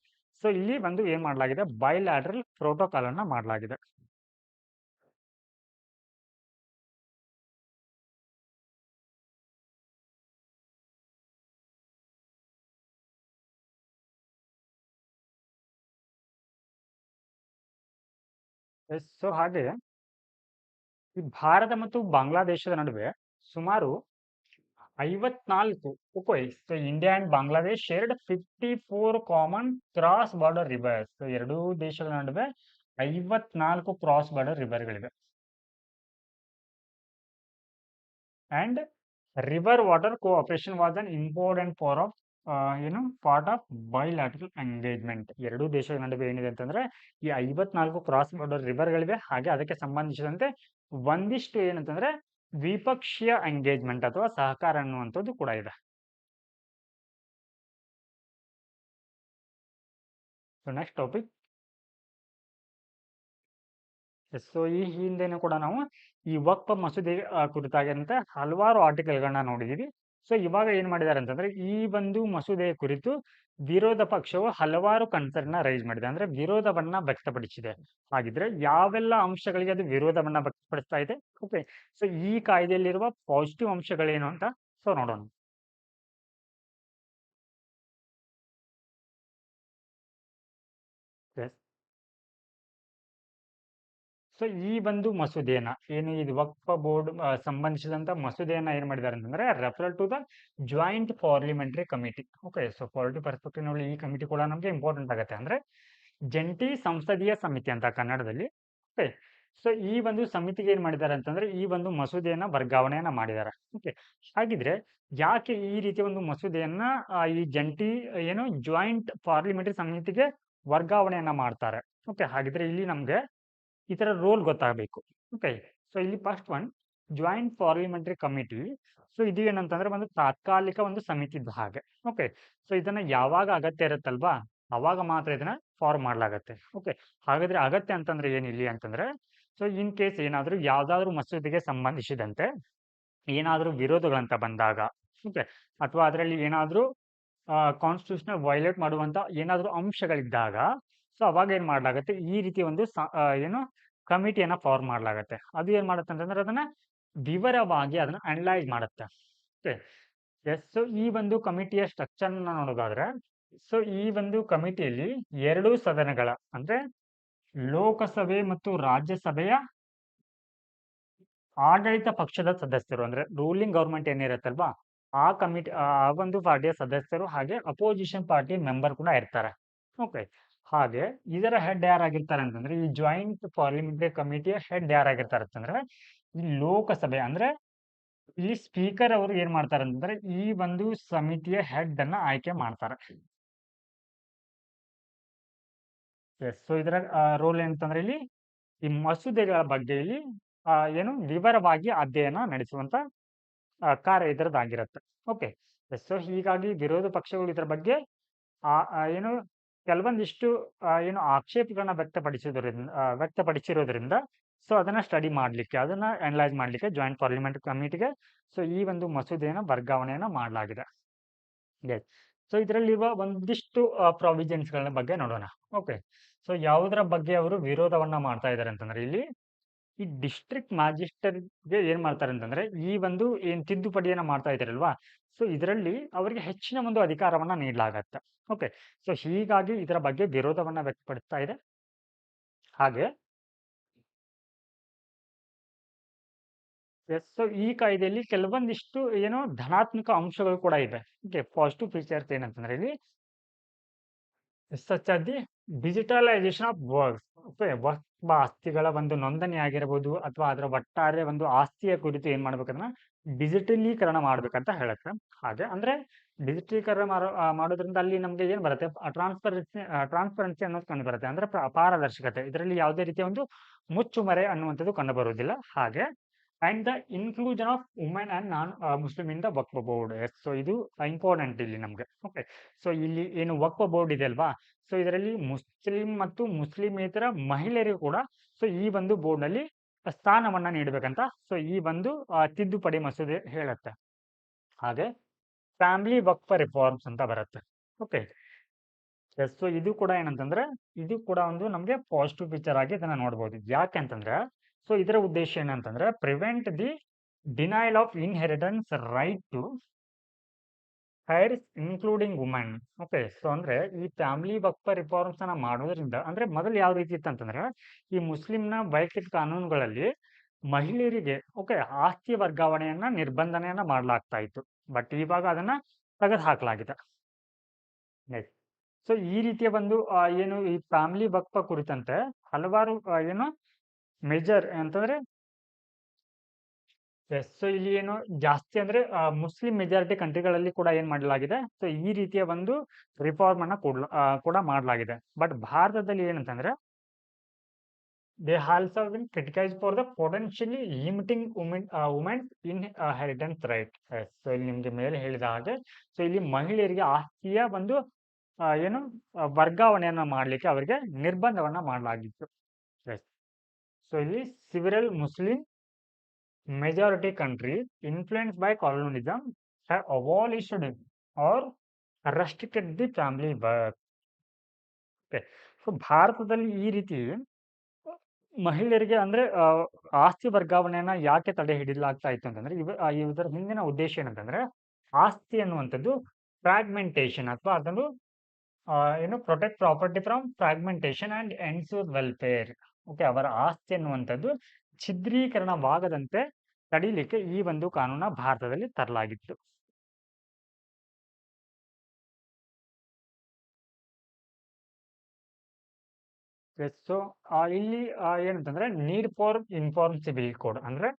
ಸೊ ಇಲ್ಲಿ ಒಂದು ಏನ್ ಮಾಡಲಾಗಿದೆ, ಬೈಲ್ಯಾಟ್ರಲ್ ಪ್ರೋಟೋಕಾಲ್ ಅನ್ನ ಮಾಡಲಾಗಿದೆ. ಸೊ ಹಾಗೆ ಈ ಭಾರತ ಮತ್ತು ಬಾಂಗ್ಲಾದೇಶದ ನಡುವೆ ಸುಮಾರು 54, okay, so India and Bangladesh shared 54 common cross border rivers. So ಎರಡೂ ದೇಶಗಳ ನಡುವೆ 54 ಕ್ರಾಸ್ ಬಾರ್ಡರ್ ರಿವರ್ಗಳಿವೆ. And river water cooperation was an important part of bilateral engagement. ಎರಡೂ ದೇಶಗಳ ನಡುವೆ ಏನಿದೆ ಅಂತಂದ್ರೆ ಈ 54 ಕ್ರಾಸ್ ಬಾರ್ಡರ್ ರಿವರ್ಗಳಿವೆ, ಹಾಗೆ ಅದಕ್ಕೆ ಸಂಬಂಧಿಸಿದಂತೆ ಒಂದಿಷ್ಟು ಏನಂತಂದ್ರೆ ದ್ವಿಪಕ್ಷೀಯ ಎಂಗೇಜ್ಮೆಂಟ್ ಅಥವಾ ಸಹಕಾರ ಅನ್ನುವಂಥದ್ದು ಕೂಡ ಇದೆ. So next topic. ಸೊ ಈ ಹಿಂದೆನೂ ಕೂಡ ನಾವು ಈ ವಕ್ಫ್ ಮಸೂದೆ ಕುರಿತಾಗಿರಂತೆ ಹಲವಾರು ಆರ್ಟಿಕಲ್ಗಳನ್ನ ನೋಡಿದೀವಿ. ಸೊ ಇವಾಗ ಏನ್ ಮಾಡಿದ್ದಾರೆ ಅಂತಂದ್ರೆ, ಈ ಒಂದು ಮಸೂದೆಯ ಕುರಿತು ವಿರೋಧ ಪಕ್ಷವು ಹಲವಾರು ಕನ್ಸರ್ನ್ ರೈಸ್ ಮಾಡಿದೆ, ಅಂದ್ರೆ ವಿರೋಧವನ್ನ ವ್ಯಕ್ತಪಡಿಸಿದೆ. ಹಾಗಿದ್ರೆ ಯಾವೆಲ್ಲ ಅಂಶಗಳಿಗೆ ಅದು ವಿರೋಧವನ್ನ ವ್ಯಕ್ತಪಡಿಸ್ತಾ ಇದೆ? ಓಕೆ, ಸೊ ಈ ಕಾಯ್ದೆಯಲ್ಲಿರುವ ಪಾಸಿಟಿವ್ ಅಂಶಗಳೇನು ಅಂತ ಸೊ ನೋಡೋಣ. ಸೊ ಈ ಒಂದು ಮಸೂದೆಯನ್ನ ಏನು ಇದು ವಕ್ಫ್ ಬೋರ್ಡ್ ಸಂಬಂಧಿಸಿದಂತ ಮಸೂದೆಯನ್ನ ಏನ್ ಮಾಡಿದ್ದಾರೆ ಅಂತಂದ್ರೆ, refer to the joint parliamentary committee. Okay, so polity perspective ನಲ್ಲಿ ಈ ಕಮಿಟಿ ಕೂಡ ನಮಗೆ ಇಂಪಾರ್ಟೆಂಟ್ ಆಗುತ್ತೆ, ಅಂದ್ರೆ ಜಂಟಿ ಸಂಸದೀಯ ಸಮಿತಿ ಅಂತ ಕನ್ನಡದಲ್ಲಿ. ಓಕೆ, ಸೊ ಈ ಒಂದು ಸಮಿತಿಗೆ ಏನ್ ಮಾಡಿದ್ದಾರೆ ಅಂತಂದ್ರೆ, ಈ ಒಂದು ಮಸೂದೆಯನ್ನ ವರ್ಗಾವಣೆಯನ್ನ ಮಾಡಿದ್ದಾರೆ. ಓಕೆ, ಹಾಗಿದ್ರೆ ಯಾಕೆ ಈ ರೀತಿಯ ಒಂದು ಮಸೂದೆಯನ್ನ ಈ ಜಂಟಿ ಜಾಯಿಂಟ್ ಪಾರ್ಲಿಮೆಂಟರಿ ಸಮಿತಿಗೆ ವರ್ಗಾವಣೆಯನ್ನ ಮಾಡ್ತಾರೆ? ಓಕೆ, ಹಾಗಿದ್ರೆ ಇಲ್ಲಿ ನಮ್ಗೆ ಈ ತರ ರೋಲ್ ಗೊತ್ತಾಗಬೇಕು. ಓಕೆ, ಸೊ ಇಲ್ಲಿ first one joint parliamentary committee. So ಇದು ಏನಂತಂದ್ರೆ ಒಂದು ತಾತ್ಕಾಲಿಕ ಒಂದು ಸಮಿತಿ ಇದ್ದ ಹಾಗೆ. ಓಕೆ, ಸೊ ಇದನ್ನ ಯಾವಾಗ ಅಗತ್ಯ ಇರುತ್ತಲ್ವಾ ಅವಾಗ ಮಾತ್ರ ಇದನ್ನ ಫಾರ್ಮ್ ಮಾಡ್ಲಾಗತ್ತೆ. ಓಕೆ, ಹಾಗಾದ್ರೆ ಅಗತ್ಯ ಅಂತಂದ್ರೆ ಏನಿಲ್ಲ ಅಂತಂದ್ರೆ, ಸೊ ಇನ್ ಕೇಸ್ ಏನಾದ್ರೂ ಯಾವ್ದಾದ್ರು ಮಸೂದೆಗೆ ಸಂಬಂಧಿಸಿದಂತೆ ಏನಾದ್ರೂ ವಿರೋಧಗಳಂತ ಬಂದಾಗ, ಓಕೆ, ಅಥವಾ ಅದರಲ್ಲಿ ಏನಾದ್ರೂ ಕಾನ್ಸ್ಟಿಟ್ಯೂಷನ್ ವೈಲೇಟ್ ಮಾಡುವಂತ ಏನಾದ್ರೂ ಅಂಶಗಳಿದ್ದಾಗ, ಸೊ ಅವಾಗ ಏನ್ ಮಾಡ್ಲಾಗತ್ತೆ, ಈ ರೀತಿ ಒಂದು ಕಮಿಟಿಯನ್ನ ಫಾರ್ಮ್ ಮಾಡ್ಲಾಗತ್ತೆ. ಅದು ಏನ್ ಮಾಡುತ್ತೆ ಅಂತಂದ್ರೆ ಅದನ್ನ ವಿವರವಾಗಿ ಅದನ್ನ ಅನಲೈಸ್ ಮಾಡುತ್ತೆ. Okay, yes. ಸೊ ಈ ಒಂದು ಕಮಿಟಿಯ ಸ್ಟ್ರಕ್ಚರ್ ನೋಡೋದಾದ್ರೆ, ಸೊ ಈ ಒಂದು ಕಮಿಟಿಯಲ್ಲಿ 2 ಸದನಗಳ ಅಂದ್ರೆ ಲೋಕಸಭೆ ಮತ್ತು ರಾಜ್ಯಸಭೆಯ ಆಡಳಿತ ಪಕ್ಷದ ಸದಸ್ಯರು, ಅಂದ್ರೆ ರೂಲಿಂಗ್ ಗವರ್ಮೆಂಟ್ ಏನಿರುತ್ತಲ್ವಾ ಆ ಕಮಿಟಿ ಆ ಒಂದು ಪಾರ್ಟಿಯ ಸದಸ್ಯರು, ಹಾಗೆ ಅಪೋಸಿಷನ್ ಪಾರ್ಟಿ ಮೆಂಬರ್ ಕೂಡ ಇರ್ತಾರೆ. ಓಕೆ, ಹಾಗೆ ಇದರ ಹೆಡ್ ಯಾರಾಗಿರ್ತಾರೆ ಅಂತಂದ್ರೆ, ಈ ಜಾಯಿಂಟ್ ಪಾರ್ಲಿಮೆಂಟರಿ ಕಮಿಟಿಯ ಹೆಡ್ ಯಾರಾಗಿರ್ತಾರೆ ಅಂತಂದ್ರೆ, ಈ ಲೋಕಸಭೆ ಅಂದ್ರೆ ಈ ಸ್ಪೀಕರ್ ಅವರು ಏನ್ ಮಾಡ್ತಾರೆ ಅಂತಂದ್ರೆ ಈ ಒಂದು ಸಮಿತಿಯ ಹೆಡ್ ಅನ್ನ ಆಯ್ಕೆ ಮಾಡ್ತಾರೆ. ಸೊ ಇದರ ರೋಲ್ ಏನಂತಂದ್ರೆ ಇಲ್ಲಿ ಈ ಮಸೂದೆಗಳ ಬಗ್ಗೆ ಇಲ್ಲಿ ವಿವರವಾಗಿ ಅಧ್ಯಯನ ನಡೆಸುವಂತ ಕಾರ್ಯ ಇದರದ್ದಾಗಿರುತ್ತೆ. ಓಕೆ, ಸೊ ಹೀಗಾಗಿ ವಿರೋಧ ಪಕ್ಷಗಳು ಇದರ ಬಗ್ಗೆ ಕೆಲವೊಂದಿಷ್ಟು ಆಕ್ಷೇಪಗಳನ್ನ ವ್ಯಕ್ತಪಡಿಸಿರೋದ್ರಿಂದ ಸೊ ಅದನ್ನ ಸ್ಟಡಿ ಮಾಡ್ಲಿಕ್ಕೆ, ಅದನ್ನ ಅನಲೈಸ್ ಮಾಡ್ಲಿಕ್ಕೆ ಜಾಯಿಂಟ್ ಪಾರ್ಲಿಮೆಂಟ್ ಕಮಿಟಿಗೆ ಸೊ ಈ ಒಂದು ಮಸೂದೆಯನ್ನ ವರ್ಗಾವಣೆಯನ್ನ ಮಾಡಲಾಗಿದೆ. ಎಸ್. ಸೊ ಇದರಲ್ಲಿರುವ ಒಂದಿಷ್ಟು ಪ್ರಾವಿಷನ್ಸ್ ಗಳ ಬಗ್ಗೆ ನೋಡೋಣ. ಓಕೆ, ಸೊ ಯಾವುದರ ಬಗ್ಗೆ ಅವರು ವಿರೋಧವನ್ನ ಮಾಡ್ತಾ ಇದ್ದಾರೆ ಅಂತಂದ್ರೆ, ಇಲ್ಲಿ ಈ ಡಿಸ್ಟ್ರಿಕ್ಟ್ ಮ್ಯಾಜಿಸ್ಟ್ರೇಟ್ಗೆ ಏನ್ ಮಾಡ್ತಾರೆ ಅಂತಂದ್ರೆ, ಈ ಒಂದು ಏನ್ ತಿದ್ದುಪಡಿಯನ್ನ ಮಾಡ್ತಾ ಇದ್ದಾರಲ್ವಾ, ಸೊ ಇದರಲ್ಲಿ ಅವರಿಗೆ ಹೆಚ್ಚಿನ ಒಂದು ಅಧಿಕಾರವನ್ನ ನೀಡಲಾಗತ್ತೆ. ಓಕೆ, ಸೊ ಹೀಗಾಗಿ ಇದರ ಬಗ್ಗೆ ವಿರೋಧವನ್ನ ವ್ಯಕ್ತಪಡಿಸ್ತಾ ಇದೆ. ಹಾಗೆ ಸೊ ಈ ಕಾಯ್ದೆಯಲ್ಲಿ ಕೆಲವೊಂದಿಷ್ಟು ಧನಾತ್ಮಕ ಅಂಶಗಳು ಕೂಡ ಇದೆ. ಓಕೆ, ಪಾಸಿಟಿವ್ ಫೀಚರ್ಸ್ ಏನಂತಂದ್ರೆ ಇಲ್ಲಿ such as the digitalisation of ವರ್ಕ್ಸ್. ವಕ್ಫ್ ಆಸ್ತಿಗಳ ಒಂದು ನೋಂದಣಿ ಆಗಿರಬಹುದು ಅಥವಾ ಅದರ ಒಟ್ಟಾರೆ ಒಂದು ಆಸ್ತಿಯ ಕುರಿತು ಏನ್ ಮಾಡ್ಬೇಕಂದ್ರೆ ಡಿಜಿಟಲೀಕರಣ ಮಾಡ್ಬೇಕಂತ ಹೇಳುತ್ತೆ. ಹಾಗೆ ಅಂದ್ರೆ ಡಿಜಿಟಲೀಕರಣ ಮಾಡೋದ್ರಿಂದ ಅಲ್ಲಿ ನಮ್ಗೆ ಏನ್ ಬರುತ್ತೆ, ಟ್ರಾನ್ಸ್ಪರೆನ್ಸಿ ಅನ್ನೋದು ಕಂಡು ಬರುತ್ತೆ. ಅಂದ್ರೆ ಪಾರದರ್ಶಕತೆ, ಇದರಲ್ಲಿ ಯಾವುದೇ ರೀತಿಯ ಒಂದು ಮುಚ್ಚುಮರೆ ಅನ್ನುವಂಥದ್ದು ಕಂಡು ಬರುವುದಿಲ್ಲ. ಹಾಗೆ and the inclusion of women and non Muslim in the Waqf board. So ಇದು ಇಂಪಾರ್ಟೆಂಟ್ ಇಲ್ಲಿ ನಮ್ಗೆ. ಓಕೆ, ಸೊ ಇಲ್ಲಿ ಏನು ವಕ್ಫ್ ಬೋರ್ಡ್ ಇದೆ ಅಲ್ವಾ, ಸೊ ಇದರಲ್ಲಿ ಮುಸ್ಲಿಂ ಮತ್ತು ಮುಸ್ಲಿಮೇತರ ಮಹಿಳೆಯರಿಗೂ ಕೂಡ ಸೊ ಈ ಒಂದು ಬೋರ್ಡ್ ನಲ್ಲಿ ಸ್ಥಾನವನ್ನ ನೀಡಬೇಕಂತ ಸೊ ಈ ಒಂದು ತಿದ್ದುಪಡಿ ಮಸೂದೆ ಹೇಳುತ್ತೆ. ಹಾಗೆ ಫ್ಯಾಮಿಲಿ ವಕ್ಫ್ ರಿಫಾರ್ಮ್ಸ್ ಅಂತ ಬರುತ್ತೆ. ಓಕೆ, ಸೊ ಇದು ಕೂಡ ಏನಂತಂದ್ರೆ ಇದು ಕೂಡ ಒಂದು ನಮ್ಗೆ ಪಾಸಿಟಿವ್ ಫೀಚರ್ ಆಗಿ ಇದನ್ನ ನೋಡ್ಬೋದು. ಯಾಕೆ ಅಂತಂದ್ರೆ ಸೊ ಇದರ ಉದ್ದೇಶ ಏನಂತಂದ್ರೆ prevent the denial of inheritance right to heirs including women. Okay, so ಅಂದ್ರೆ ಈ ಫ್ಯಾಮಿಲಿ ವಕ್ಫ್ ರಿಫಾರ್ಮ್ಸ್ ಅನ್ನ ಮಾಡೋದ್ರಿಂದ ಅಂದ್ರೆ ಮೊದಲು ಯಾವ ರೀತಿ ಇತ್ತು ಅಂತಂದ್ರೆ ಈ ಮುಸ್ಲಿಂನ ವೈಯಕ್ತಿಕ ಕಾನೂನುಗಳಲ್ಲಿ ಮಹಿಳೆಯರಿಗೆ ಓಕೆ ಆಸ್ತಿ ವರ್ಗಾವಣೆಯನ್ನ ನಿರ್ಬಂಧನೆಯನ್ನ ಮಾಡಲಾಗ್ತಾ ಇತ್ತು. ಬಟ್ ಇವಾಗ ಅದನ್ನ ತೆಗೆದು ಹಾಕಲಾಗಿದೆ. ಸೊ ಈ ರೀತಿಯ ಒಂದು ಏನು ಈ ಫ್ಯಾಮಿಲಿ ವಕ್ಫ್ ಕುರಿತಂತೆ ಹಲವಾರು ಏನು ಮೇಜರ್ ಅಂತಂದ್ರೆ ಸೊ ಇಲ್ಲಿ ಏನು ಜಾಸ್ತಿ ಅಂದ್ರೆ ಮುಸ್ಲಿಂ ಮೆಜಾರಿಟಿ ಕಂಟ್ರಿಗಳಲ್ಲಿ ಕೂಡ ಏನ್ ಮಾಡಲಾಗಿದೆ, ಸೊ ಈ ರೀತಿಯ ಒಂದು ರಿಫಾರ್ಮ್ ಅನ್ನ ಕೂಡ ಮಾಡಲಾಗಿದೆ. ಬಟ್ ಭಾರತದಲ್ಲಿ ಏನಂತಂದ್ರೆ they also been criticised for the potentially limiting women's inheritance right. So ಇಲ್ಲಿ ನಿಮ್ಗೆ ಮೇಲೆ ಹೇಳಿದ ಹಾಗೆ ಸೊ ಇಲ್ಲಿ ಮಹಿಳೆಯರಿಗೆ ಆಸ್ತಿಯ ಒಂದು ಏನು ವರ್ಗಾವಣೆಯನ್ನ ಮಾಡ್ಲಿಕ್ಕೆ ಅವರಿಗೆ ನಿರ್ಬಂಧವನ್ನ ಮಾಡಲಾಗಿತ್ತು. ಸೊ ಇಲ್ಲಿ ಸಿವಿರಲ್ Muslim majority countries influenced by colonialism have abolished or restricted the family work. Okay. So ಭಾರತದಲ್ಲಿ ಈ ರೀತಿ ಮಹಿಳೆಯರಿಗೆ ಅಂದ್ರೆ ಆಸ್ತಿ ವರ್ಗಾವಣೆಯನ್ನ ಯಾಕೆ ತಡೆ ಹಿಡಿಲಾಗ್ತಾ ಇತ್ತು ಅಂತಂದ್ರೆ ಇದರ ಹಿಂದಿನ ಉದ್ದೇಶ ಏನಂತಂದ್ರೆ ಆಸ್ತಿ ಅನ್ನುವಂಥದ್ದು ಫ್ರಾಗ್ಮೆಂಟೇಶನ್ ಅಥವಾ ಅದನ್ನು ಏನು protect property from fragmentation and ensure welfare. Okay, ಅವರ ಆಸ್ತಿ ಅನ್ನುವಂಥದ್ದು ಛಿದ್ರೀಕರಣವಾಗದಂತೆ ತಡೀಲಿಕ್ಕೆ ಈ ಒಂದು ಕಾನೂನ ಭಾರತದಲ್ಲಿ ತರಲಾಗಿತ್ತು. ಸೊ ಇಲ್ಲಿ ಏನಂತಂದ್ರೆ need for inform civil code ಅಂದ್ರೆ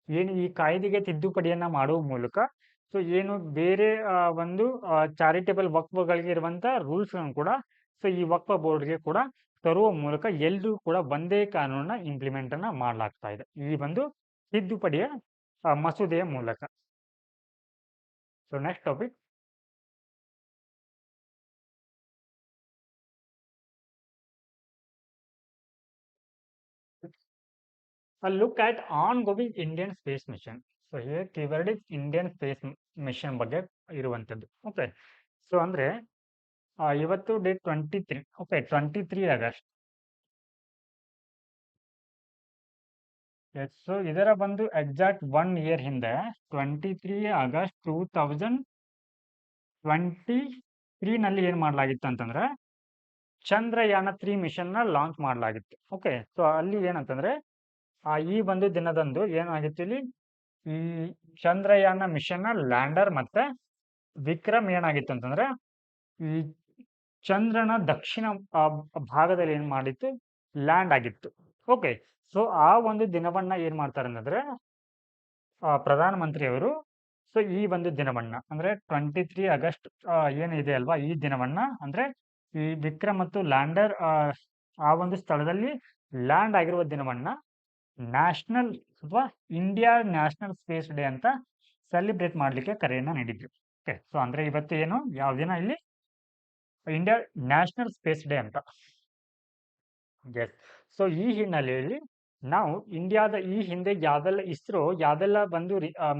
ಏನು ಈ ಕಾಯ್ದೆಗೆ ತಿದ್ದುಪಡಿಯನ್ನ ಮಾಡುವ ಮೂಲಕ ಸೊ ಏನು ಬೇರೆ ಒಂದು ಚಾರಿಟೇಬಲ್ ವಕ್ಫ್ಗಳಿಗೆ ಇರುವಂತ ರೂಲ್ಸ್ ಕೂಡ ಸೊ ಈ ವಕ್ಫ್ ಬೋರ್ಡ್ಗೆ ಕೂಡ ತರುವ ಮೂಲಕ ಎಲ್ಲರೂ ಕೂಡ ಒಂದೇ ಕಾನೂನನ್ನ ಇಂಪ್ಲಿಮೆಂಟ್ ಅನ್ನ ಮಾಡಲಾಗ್ತಾ ಇದೆ ಈ ಒಂದು ತಿದ್ದುಪಡಿಯ ಮಸೂದೆಯ ಮೂಲಕ. So next topic, a look at ongoing Indian space mission. So here keyword is Indian space mission ಬಗ್ಗೆ ಇರುವಂತದ್ದು. ಓಕೆ, ಸೊ ಅಂದ್ರೆ ಇವತ್ತು ಡೇಟ್ 23. Okay, 23 August. ಸೊ ಇದರ ಒಂದು ಎಕ್ಸಾಕ್ಟ್ 1 ಇಯರ್ ಹಿಂದೆ 23 ಆಗಸ್ಟ್ 2023 ನಲ್ಲಿ ಏನ್ ಮಾಡಲಾಗಿತ್ತು ಅಂತಂದ್ರೆ ಚಂದ್ರಯಾನ 3 ಮಿಷನ್ ನ ಲಾಂಚ್ ಮಾಡಲಾಗಿತ್ತು. ಓಕೆ, ಸೊ ಅಲ್ಲಿ ಏನಂತಂದ್ರೆ ಈ ಒಂದು ದಿನದಂದು ಏನಾಗಿತ್ತು ಇಲ್ಲಿ ಈ ಚಂದ್ರಯಾನ ಮಿಷನ್ ನ ಲ್ಯಾಂಡರ್ ಮತ್ತೆ ವಿಕ್ರಮ್ ಏನಾಗಿತ್ತು ಅಂತಂದ್ರೆ ಈ ಚಂದ್ರನ ದಕ್ಷಿಣ ಭಾಗದಲ್ಲಿ ಏನ್ ಮಾಡಿತ್ತು ಲ್ಯಾಂಡ್ ಆಗಿತ್ತು. ಓಕೆ, ಸೊ ಆ ಒಂದು ದಿನವನ್ನ ಏನ್ ಮಾಡ್ತಾರೆ ಅಂತಂದ್ರೆ ಪ್ರಧಾನಮಂತ್ರಿಯವರು ಸೊ ಈ ಒಂದು ದಿನವನ್ನ ಅಂದ್ರೆ 23 ಆಗಸ್ಟ್ ಏನಿದೆ ಅಲ್ವಾ ಈ ದಿನವನ್ನ ಅಂದ್ರೆ ಈ ವಿಕ್ರಮ್ ಮತ್ತು ಲ್ಯಾಂಡರ್ ಆ ಒಂದು ಸ್ಥಳದಲ್ಲಿ ಲ್ಯಾಂಡ್ ಆಗಿರುವ ದಿನವನ್ನ ನ್ಯಾಷನಲ್ ಅಥವಾ ಇಂಡಿಯಾ ನ್ಯಾಷನಲ್ ಸ್ಪೇಸ್ ಡೇ ಅಂತ ಸೆಲಿಬ್ರೇಟ್ ಮಾಡ್ಲಿಕ್ಕೆ ಕರೆಯನ್ನ ನೀಡಿದ್ರು. ಓಕೆ, ಸೊ ಅಂದ್ರೆ ಇವತ್ತು ಏನು ಯಾವ ದಿನ ಇಲ್ಲಿ ಇಂಡಿಯಾ ನ್ಯಾಷನಲ್ ಸ್ಪೇಸ್ ಡೇ ಅಂತ. ಎಸ್, ಸೊ ಈ ಹಿನ್ನೆಲೆಯಲ್ಲಿ ನಾವು ಇಂಡಿಯಾದ ಈ ಹಿಂದೆ ಯಾವೆಲ್ಲ ಇಸ್ರೋ ಯಾವೆಲ್ಲ ಒಂದು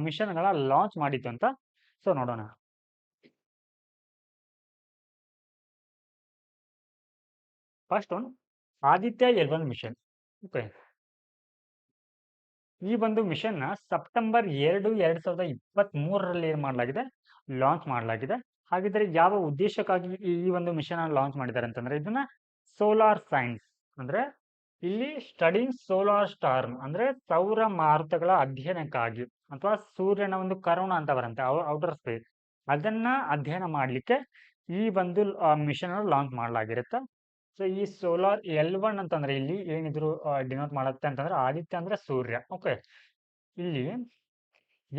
ಮಿಷನ್ ಗಳ ಲಾಂಚ್ ಮಾಡಿತ್ತು ಅಂತ ಸೊ ನೋಡೋಣ. First one Aditya L1 mission. Okay, ಈ ಒಂದು ಮಿಷನ್ ನ ಸೆಪ್ಟೆಂಬರ್ 2, 2023ರಲ್ಲಿ ಏನ್ ಮಾಡಲಾಗಿದೆ ಲಾಂಚ್ ಮಾಡಲಾಗಿದೆ. ಹಾಗಿದ್ರೆ ಯಾವ ಉದ್ದೇಶಕ್ಕಾಗಿ ಈ ಒಂದು ಮಿಷನ್ ಲಾಂಚ್ ಮಾಡಿದ್ದಾರೆ ಅಂತಂದ್ರೆ ಇದನ್ನ ಸೋಲಾರ್ ಸೈನ್ಸ್ ಅಂದ್ರೆ ಇಲ್ಲಿ ಸ್ಟಡಿಂಗ್ ಸೋಲಾರ್ ಸ್ಟಾರ್ಮ್ ಅಂದ್ರೆ ಸೌರ ಮಾರುತಗಳ ಅಧ್ಯಯನಕ್ಕಾಗಿ ಅಥವಾ ಸೂರ್ಯನ ಒಂದು ಕರೋನ ಅಂತ ಬರುತ್ತೆ ಔಟರ್ ಸ್ಪೇಸ್ ಅದನ್ನ ಅಧ್ಯಯನ ಮಾಡ್ಲಿಕ್ಕೆ ಈ ಒಂದು ಮಿಷನ್ ಲಾಂಚ್ ಮಾಡಲಾಗಿರುತ್ತೆ. ಸೊ ಈ ಸೋಲಾರ್ L1 ಅಂತಂದ್ರೆ ಇಲ್ಲಿ ಏನಿದ್ರು ಡಿನೋಟ್ ಮಾಡುತ್ತೆ ಅಂತಂದ್ರೆ ಆದಿತ್ಯ ಅಂದ್ರೆ ಸೂರ್ಯ. ಓಕೆ, ಇಲ್ಲಿ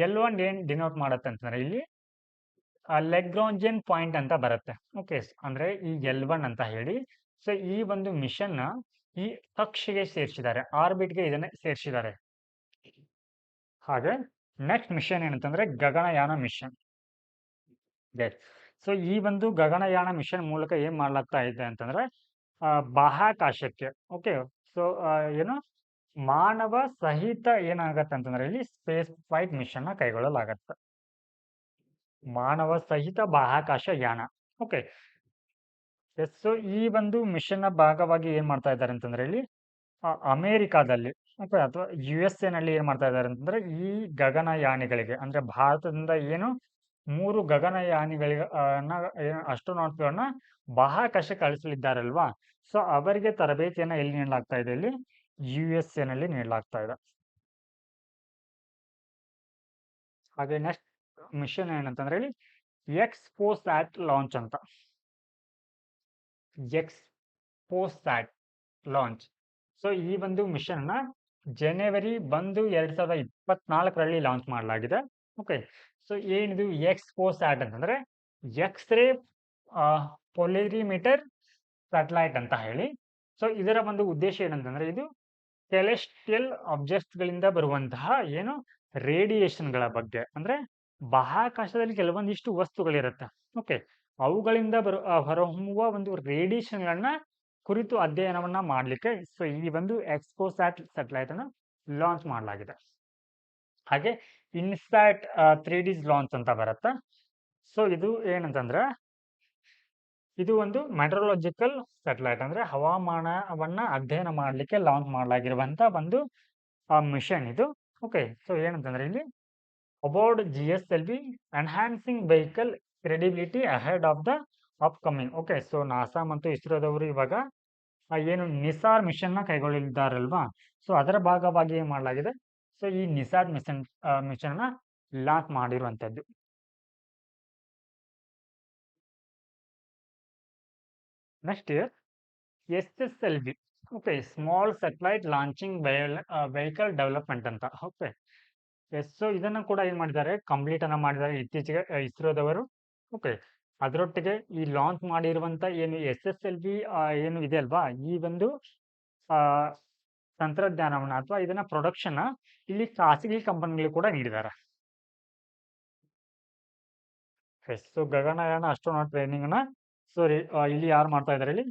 L1 ಏನ್ ಡಿನೋಟ್ ಮಾಡುತ್ತೆ ಅಂತಂದ್ರೆ ಇಲ್ಲಿ ಲೆಗ್ರಾಂಜಿಯನ್ ಪಾಯಿಂಟ್ ಅಂತ ಬರುತ್ತೆ. ಓಕೆ, ಅಂದ್ರೆ ಈ L1 ಅಂತ ಹೇಳಿ. ಸೊ ಈ ಒಂದು ಮಿಷನ್ ಈ ಕಕ್ಷೆಗೆ ಸೇರಿಸಿದ್ದಾರೆ, ಆರ್ಬಿಟ್ಗೆ ಇದನ್ನ ಸೇರಿಸಿದ್ದಾರೆ. ಹಾಗೆ ನೆಕ್ಸ್ಟ್ ಮಿಷನ್ ಏನಂತಂದ್ರೆ ಗಗನಯಾನ ಮಿಷನ್. ಸೊ ಈ ಒಂದು ಗಗನಯಾನ ಮಿಷನ್ ಮೂಲಕ ಏನ್ ಮಾಡ್ಲಾಗ್ತಾ ಇದೆ ಅಂತಂದ್ರೆ ಬಾಹ್ಯಾಕಾಶಕ್ಕೆ, ಓಕೆ, ಸೊ ಏನು ಮಾನವ ಸಹಿತ ಏನಾಗತ್ತೆ ಅಂತಂದ್ರೆ ಇಲ್ಲಿ ಸ್ಪೇಸ್ ಫ್ಲೈಟ್ ಮಿಷನ್ ನ ಕೈಗೊಳ್ಳಲಾಗತ್ತೆ. ಮಾನವ ಸಹಿತ ಬಾಹ್ಯಾಕಾಶ ಯಾನ. ಓಕೆ, ಸೊ ಈ ಒಂದು ಮಿಷನ್ ನ ಭಾಗವಾಗಿ ಏನ್ ಮಾಡ್ತಾ ಇದ್ದಾರೆ ಅಂತಂದ್ರೆ ಇಲ್ಲಿ ಅಮೆರಿಕಾದಲ್ಲಿ, ಓಕೆ, ಅಥವಾ USA ನಲ್ಲಿ ಏನ್ ಮಾಡ್ತಾ ಇದ್ದಾರೆ ಅಂತಂದ್ರೆ ಈ ಗಗನಯಾನಿಗಳಿಗೆ ಅಂದ್ರೆ ಭಾರತದಿಂದ ಏನು 3 ಗಗನಯಾನಿಗಳಿಗೆ ಅಸ್ಟ್ರೋನಾಟ್ಗಳನ್ನ ಬಾಹ್ಯಾಕಾಶಕ್ಕೆ ಕಳಿಸಲಿದ್ದಾರಲ್ವಾ, ಸೊ ಅವರಿಗೆ ತರಬೇತಿಯನ್ನ ಎಲ್ಲಿ ನೀಡಲಾಗ್ತಾ ಇದೆ, ಇಲ್ಲಿ USA ನಲ್ಲಿ ನೀಡಲಾಗ್ತಾ ಇದೆ. ಹಾಗೆ ನೆಕ್ಸ್ಟ್ ಮಿಷನ್ ಏನಂತಂದ್ರೆ ಇಲ್ಲಿ ಎಕ್ಸ್ಪೋಸ್ಯಾಟ್ ಲಾಂಚ್ ಅಂತ. ಎಕ್ಸ್ಪೋಸ್ಯಾಟ್ ಲಾಂಚ್. ಸೊ ಈ ಒಂದು ಮಿಷನ್ ನ ಜನವರಿ 2024ರಲ್ಲಿ ಲಾಂಚ್ ಮಾಡಲಾಗಿದೆ. ಓಕೆ, ಸೊ ಏನಿದು ಎಕ್ಸ್ಪೋಸ್ಯಾಟ್ ಅಂತಂದ್ರೆ ಎಕ್ಸ್ರೇ ಪೊಲಿರಿಮೀಟರ್ ಸ್ಯಾಟಲೈಟ್ ಅಂತ ಹೇಳಿ. ಸೊ ಇದರ ಒಂದು ಉದ್ದೇಶ ಏನಂತಂದ್ರೆ ಇದು ಸೆಲೆಸ್ಟಿಯಲ್ ಆಬ್ಜೆಕ್ಟ್ಸ್ ಗಳಿಂದ ಬರುವಂತಹ ಏನು ರೇಡಿಯೇಷನ್ಗಳ ಬಗ್ಗೆ, ಅಂದ್ರೆ ಬಾಹ್ಯಾಕಾಶದಲ್ಲಿ ಕೆಲವೊಂದಿಷ್ಟು ವಸ್ತುಗಳಿರುತ್ತೆ. ಓಕೆ, ಅವುಗಳಿಂದ ಹೊರಹೊಮ್ಮುವ ಒಂದು ರೇಡಿಯೇಷನ್ಗಳನ್ನ ಕುರಿತು ಅಧ್ಯಯನವನ್ನ ಮಾಡಲಿಕ್ಕೆ ಸೊ ಈ ಒಂದು ಎಕ್ಸ್ಪೋಸ್ಯಾಟ್ ಸ್ಯಾಟಲೈಟ್ ಅನ್ನು ಲಾಂಚ್ ಮಾಡಲಾಗಿದೆ. ಹಾಗೆ ಇನ್ಸ್ಯಾಟ್ 3D ಲಾಂಚ್ ಅಂತ ಬರುತ್ತೆ. ಸೊ ಇದು ಏನಂತಂದ್ರೆ ಇದು ಒಂದು ಮೆಟ್ರೋಲಾಜಿಕಲ್ ಸ್ಯಾಟಲೈಟ್, ಅಂದ್ರೆ ಹವಾಮಾನವನ್ನ ಅಧ್ಯಯನ ಮಾಡಲಿಕ್ಕೆ ಲಾಂಚ್ ಮಾಡಲಾಗಿರುವಂತ ಒಂದು ಮಿಷನ್ ಇದು. ಓಕೆ, ಸೊ ಏನಂತಂದ್ರೆ ಇಲ್ಲಿ about GSLV enhancing vehicle credibility ahead of the upcoming. Okay, so NASA ಮತ್ತು ಇಸ್ರೋದವರು ಇವಾಗ ಏನು ನಿಸಾರ್ ಮಿಷನ್ ನ ಕೈಗೊಳ್ಳಲಿದ್ದಾರಲ್ವಾ, ಸೊ ಅದರ ಭಾಗವಾಗಿ ಏನ್ ಮಾಡಲಾಗಿದೆ, ಸೊ ಈ ನಿಸಾರ್ ಮಿಷನ್ ನ ಲಾಂಚ್ ಮಾಡಿರುವಂತದ್ದು. Next SSLV, okay, small satellite launching vehicle development ಅಂತ. ಓಕೆ, ಸೊ ಇದನ್ನ ಕೂಡ ಏನ್ ಮಾಡಿದ್ದಾರೆ, ಕಂಪ್ಲೀಟ್ ಅನ್ನ ಮಾಡಿದ್ದಾರೆ ಇತ್ತೀಚೆಗೆ ಇಸ್ರೋದವರು. ಓಕೆ, ಅದರೊಟ್ಟಿಗೆ ಈ ಲಾಂಚ್ ಮಾಡಿರುವಂತ ಏನು SSLV ಏನು ಇದೆ ಅಲ್ವಾ, ಈ ಒಂದು ತಂತ್ರಜ್ಞಾನವನ್ನ ಅಥವಾ ಇದನ್ನ ಪ್ರೊಡಕ್ಷನ್ ಇಲ್ಲಿ ಖಾಸಗಿ ಕಂಪನಿಗಳು ಕೂಡ ನೀಡಿದ್ದಾರೆ. ಸೊ ಗಗನಯಾನ ಅಸ್ಟ್ರೋನಾಟ್ ಟ್ರೈನಿಂಗ್ ನ ಸೊ ಇಲ್ಲಿ ಯಾರು ಮಾಡ್ತಾ ಇದ್ದಾರೆ, ಇಲ್ಲಿ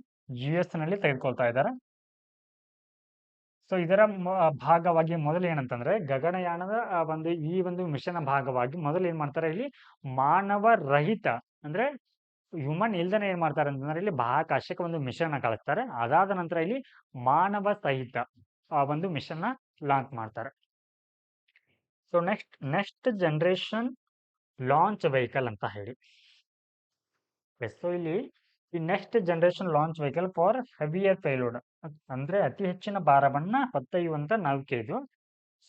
US ನಲ್ಲಿ ತೆಗೆದುಕೊಳ್ತಾ ಇದ್ದಾರೆ. ಸೊ ಇದರ ಭಾಗವಾಗಿ ಮೊದಲು ಏನಂತಂದ್ರೆ ಗಗನಯಾನದ ಒಂದು ಈ ಒಂದು ಮಿಷನ್ ಭಾಗವಾಗಿ ಮೊದಲು ಏನ್ ಮಾಡ್ತಾರೆ, ಇಲ್ಲಿ ಮಾನವ ರಹಿತ ಅಂದ್ರೆ ಹ್ಯೂಮನ್ ಇಲ್ದನೆ ಏನ್ ಮಾಡ್ತಾರೆ ಅಂತಂದ್ರೆ ಇಲ್ಲಿ ಬಾಹ್ಯಾಕಾಶಕ್ಕೆ ಒಂದು ಮಿಷನ್ ನ ಕಳಿಸ್ತಾರೆ. ಅದಾದ ನಂತರ ಇಲ್ಲಿ ಮಾನವ ಸಹಿತ ಒಂದು ಮಿಷನ್ ನ ಲಾಂಚ್ ಮಾಡ್ತಾರೆ. So next generation launch vehicle ಅಂತ ಹೇಳಿ. ಸೊ ಇಲ್ಲಿ ಈ next generation launch vehicle for heavier payload, ಅಂದ್ರೆ ಅತಿ ಹೆಚ್ಚಿನ ಭಾರವನ್ನ ಹೊತ್ತೊಯ್ಯುವಂತ ನೌಕೆ ಇದು.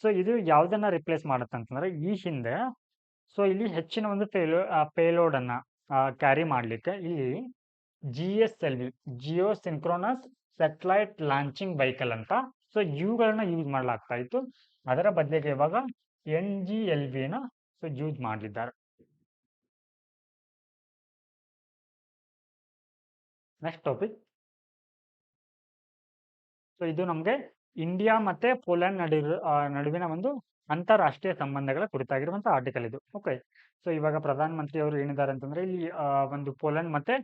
ಸೊ ಇದು ಯಾವ್ದನ್ನ ರಿಪ್ಲೇಸ್ ಮಾಡುತ್ತೆ ಅಂತಂದ್ರೆ ಈ ಹಿಂದೆ ಸೊ ಇಲ್ಲಿ ಹೆಚ್ಚಿನ ಒಂದು ಪೇಲೋಡ್ ಅನ್ನ ಕ್ಯಾರಿ ಮಾಡ್ಲಿಕ್ಕೆ ಇಲ್ಲಿ GSLV Jio synchronous satellite launching vehicle ಅಂತ ಸೊ ಇವುಗಳನ್ನ ಯೂಸ್ ಮಾಡಲಾಗ್ತಾ ಇತ್ತು. ಅದರ ಬದಲಿಗೆ ಇವಾಗ NGLV ನ ಸೊ ಯೂಸ್ ಮಾಡಲಿದ್ದಾರೆ. Next topic. ಸೊ ಇದು ನಮಗೆ ಇಂಡಿಯಾ ಮತ್ತೆ ಪೋಲೆಂಡ್ ನಡುವಿನ ಒಂದು ಅಂತಾರಾಷ್ಟ್ರೀಯ ಸಂಬಂಧಗಳ ಕುರಿತಾಗಿರುವಂತಹ ಆರ್ಟಿಕಲ್ ಇದು. ಓಕೆ, ಸೊ ಇವಾಗ ಪ್ರಧಾನ ಮಂತ್ರಿ ಅವರು ಏನಿದ್ದಾರೆ ಅಂತಂದ್ರೆ ಇಲ್ಲಿ ಒಂದು ಪೋಲೆಂಡ್ ಮತ್ತೆ